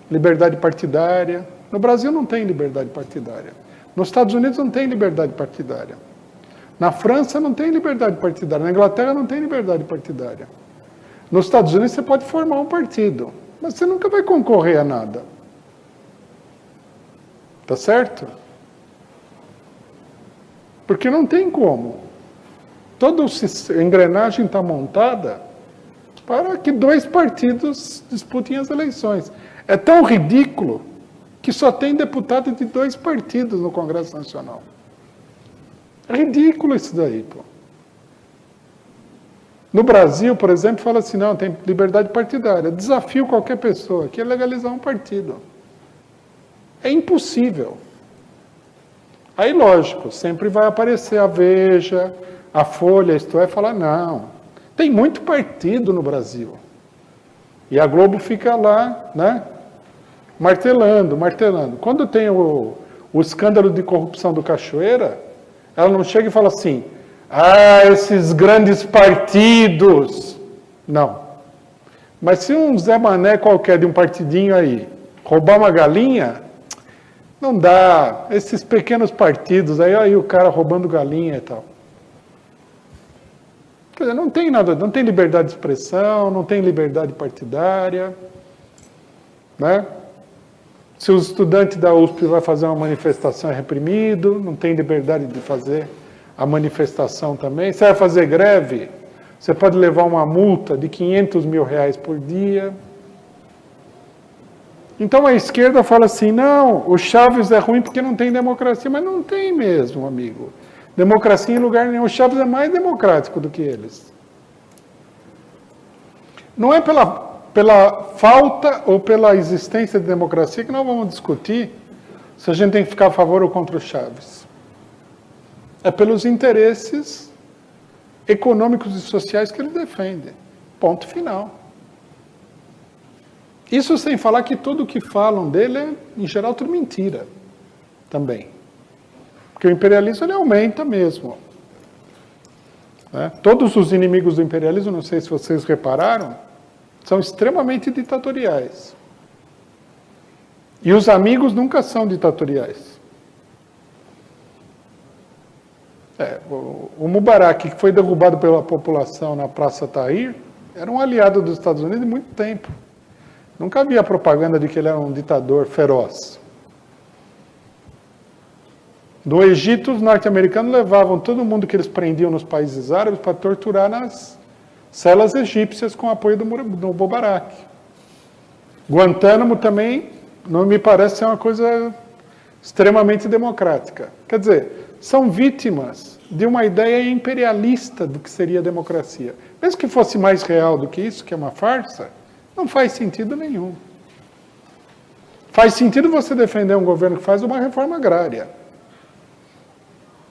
Speaker 3: Liberdade partidária. No Brasil não tem liberdade partidária. Nos Estados Unidos não tem liberdade partidária. Na França não tem liberdade partidária. Na Inglaterra não tem liberdade partidária. Nos Estados Unidos você pode formar um partido, mas você nunca vai concorrer a nada. Tá certo? Porque não tem como. Toda a engrenagem está montada para que dois partidos disputem as eleições. É tão ridículo que só tem deputado de dois partidos no Congresso Nacional. É ridículo isso daí, pô. No Brasil, por exemplo, fala assim, não, tem liberdade partidária. Desafio qualquer pessoa que é legalizar um partido. É impossível. Aí, lógico, sempre vai aparecer a Veja, a Folha, isto é, falar, não, tem muito partido no Brasil. E a Globo fica lá, né, martelando. Quando tem o escândalo de corrupção do Cachoeira, ela não chega e fala assim, esses grandes partidos. Não. Mas se um Zé Mané qualquer de um partidinho aí roubar uma galinha, não dá. Esses pequenos partidos, aí o cara roubando galinha e tal. Quer dizer, não tem nada, não tem liberdade de expressão, não tem liberdade partidária, né? Se o estudante da USP vai fazer uma manifestação é reprimido, não tem liberdade de fazer a manifestação também. Você vai fazer greve, você pode levar uma multa de R$500 mil por dia. Então a esquerda fala assim, não, o Chávez é ruim porque não tem democracia, mas não tem mesmo, amigo. Democracia em lugar nenhum. O Chávez é mais democrático do que eles. Não é pela falta ou pela existência de democracia que nós vamos discutir se a gente tem que ficar a favor ou contra o Chávez. É pelos interesses econômicos e sociais que ele defende. Ponto final. Isso sem falar que tudo o que falam dele é, em geral, tudo mentira também. Porque o imperialismo ele aumenta mesmo. Né? Todos os inimigos do imperialismo, não sei se vocês repararam, são extremamente ditatoriais. E os amigos nunca são ditatoriais. O Mubarak, que foi derrubado pela população na Praça Tahrir, era um aliado dos Estados Unidos há muito tempo. Nunca havia propaganda de que ele era um ditador feroz. No Egito, os norte-americanos levavam todo mundo que eles prendiam nos países árabes para torturar nas celas egípcias com o apoio do Mubarak. Guantánamo também não me parece ser uma coisa extremamente democrática. Quer dizer, são vítimas de uma ideia imperialista do que seria a democracia. Mesmo que fosse mais real do que isso, que é uma farsa, não faz sentido nenhum. Faz sentido você defender um governo que faz uma reforma agrária.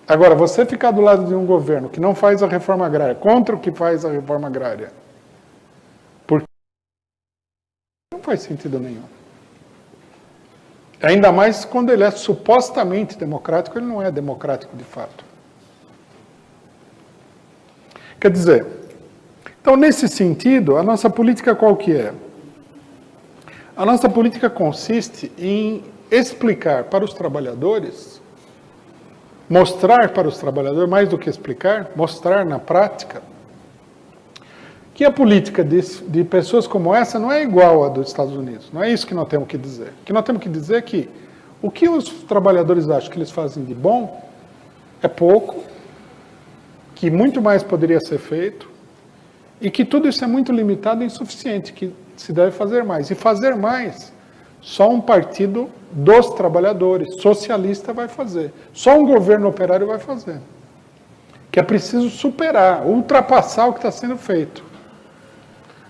Speaker 3: Agora, você ficar do lado de um governo que não faz a reforma agrária, contra o que faz a reforma agrária, porque não faz sentido nenhum. Ainda mais quando ele é supostamente democrático, ele não é democrático de fato. Quer dizer, então nesse sentido, a nossa política qual que é? A nossa política consiste em explicar para os trabalhadores, mostrar para os trabalhadores, mais do que explicar, mostrar na prática, que a política de pessoas como essa não é igual à dos Estados Unidos. Não é isso que nós temos que dizer. O que nós temos que dizer é que o que os trabalhadores acham que eles fazem de bom é pouco, que muito mais poderia ser feito, e que tudo isso é muito limitado e insuficiente, que se deve fazer mais. E fazer mais, só um partido dos trabalhadores, socialista, vai fazer. Só um governo operário vai fazer. Que é preciso superar, ultrapassar o que está sendo feito.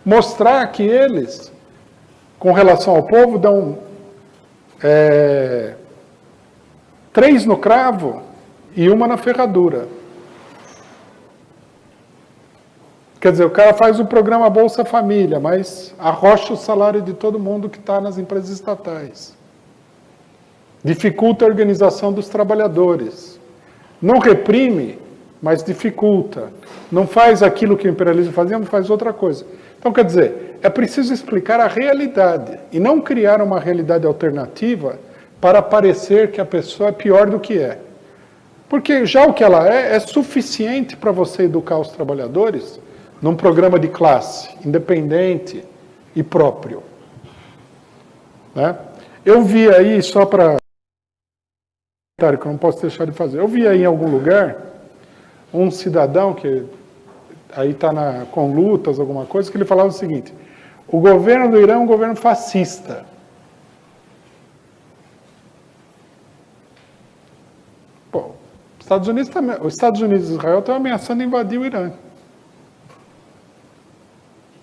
Speaker 3: Mostrar que eles, com relação ao povo, dão 3 no cravo e 1 na ferradura. Quer dizer, o cara faz o programa Bolsa Família, mas arrocha o salário de todo mundo que está nas empresas estatais. Dificulta a organização dos trabalhadores. Não reprime, mas dificulta. Não faz aquilo que o imperialismo fazia, mas faz outra coisa. Então, quer dizer, é preciso explicar a realidade e não criar uma realidade alternativa para parecer que a pessoa é pior do que é. Porque já o que ela é suficiente para você educar os trabalhadores num programa de classe, independente e próprio. Né? Eu vi aí, só para... que eu não posso deixar de fazer. Eu vi aí em algum lugar um cidadão que aí está com lutas, alguma coisa, que ele falava o seguinte: o governo do Irã é um governo fascista. Pô, os Estados Unidos e Israel estão ameaçando invadir o Irã.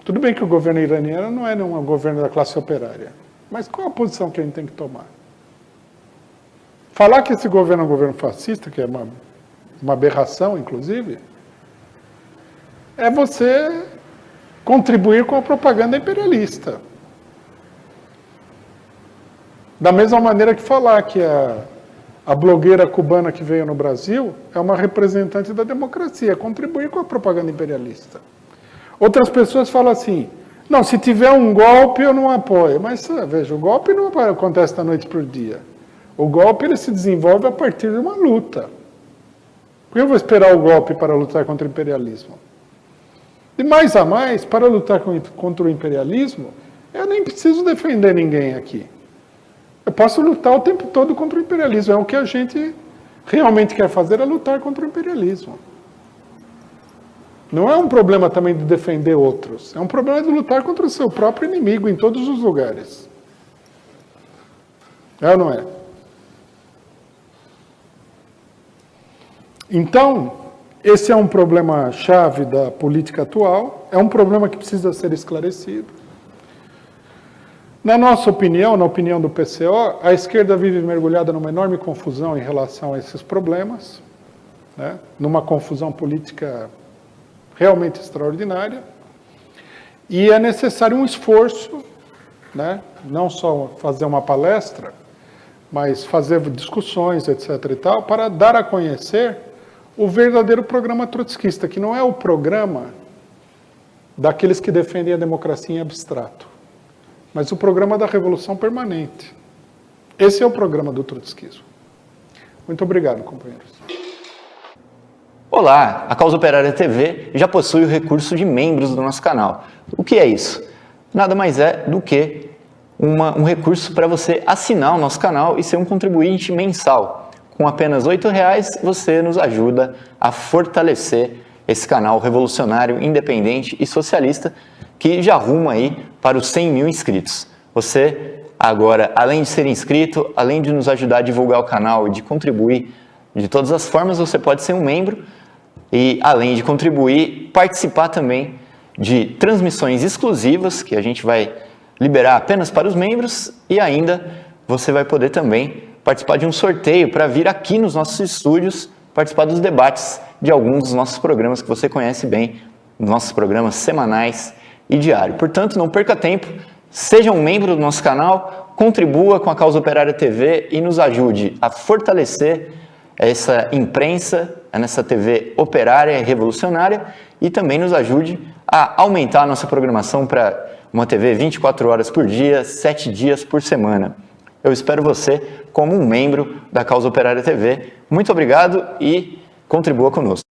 Speaker 3: Tudo bem que o governo iraniano não é um governo da classe operária, mas qual a posição que a gente tem que tomar? Falar que esse governo é um governo fascista, que é uma aberração, inclusive, é você contribuir com a propaganda imperialista. Da mesma maneira que falar que a blogueira cubana que veio no Brasil é uma representante da democracia, contribuir com a propaganda imperialista. Outras pessoas falam assim: não, se tiver um golpe eu não apoio. Mas veja, o golpe não acontece da noite para o dia. O golpe ele se desenvolve a partir de uma luta. Por que eu vou esperar o golpe para lutar contra o imperialismo? De mais a mais, para lutar contra o imperialismo, eu nem preciso defender ninguém aqui. Eu posso lutar o tempo todo contra o imperialismo. É o que a gente realmente quer fazer, é lutar contra o imperialismo. Não é um problema também de defender outros. É um problema de lutar contra o seu próprio inimigo em todos os lugares. É ou não é? Então, esse é um problema chave da política atual. É um problema que precisa ser esclarecido. Na nossa opinião, na opinião do PCO, a esquerda vive mergulhada numa enorme confusão em relação a esses problemas, né? Numa confusão política realmente extraordinária, e é necessário um esforço, né? Não só fazer uma palestra, mas fazer discussões, etc. e tal, para dar a conhecer o verdadeiro programa trotskista, que não é o programa daqueles que defendem a democracia em abstrato, mas o programa da revolução permanente. Esse é o programa do trotskismo. Muito obrigado, companheiros.
Speaker 1: Olá, a Causa Operária TV já possui o recurso de membros do nosso canal. O que é isso? Nada mais é do que um recurso para você assinar o nosso canal e ser um contribuinte mensal. Com apenas R$ 8,00 você nos ajuda a fortalecer esse canal revolucionário, independente e socialista que já ruma aí para os 100 mil inscritos. Você agora, além de ser inscrito, além de nos ajudar a divulgar o canal e de contribuir de todas as formas, você pode ser um membro e, além de contribuir, participar também de transmissões exclusivas que a gente vai liberar apenas para os membros e ainda você vai poder também participar de um sorteio para vir aqui nos nossos estúdios, participar dos debates de alguns dos nossos programas que você conhece bem, nossos programas semanais e diários. Portanto, não perca tempo, seja um membro do nosso canal, contribua com a Causa Operária TV e nos ajude a fortalecer essa imprensa, nessa TV operária e revolucionária e também nos ajude a aumentar a nossa programação para uma TV 24 horas por dia, 7 dias por semana. Eu espero você como um membro da Causa Operária TV. Muito obrigado e contribua conosco.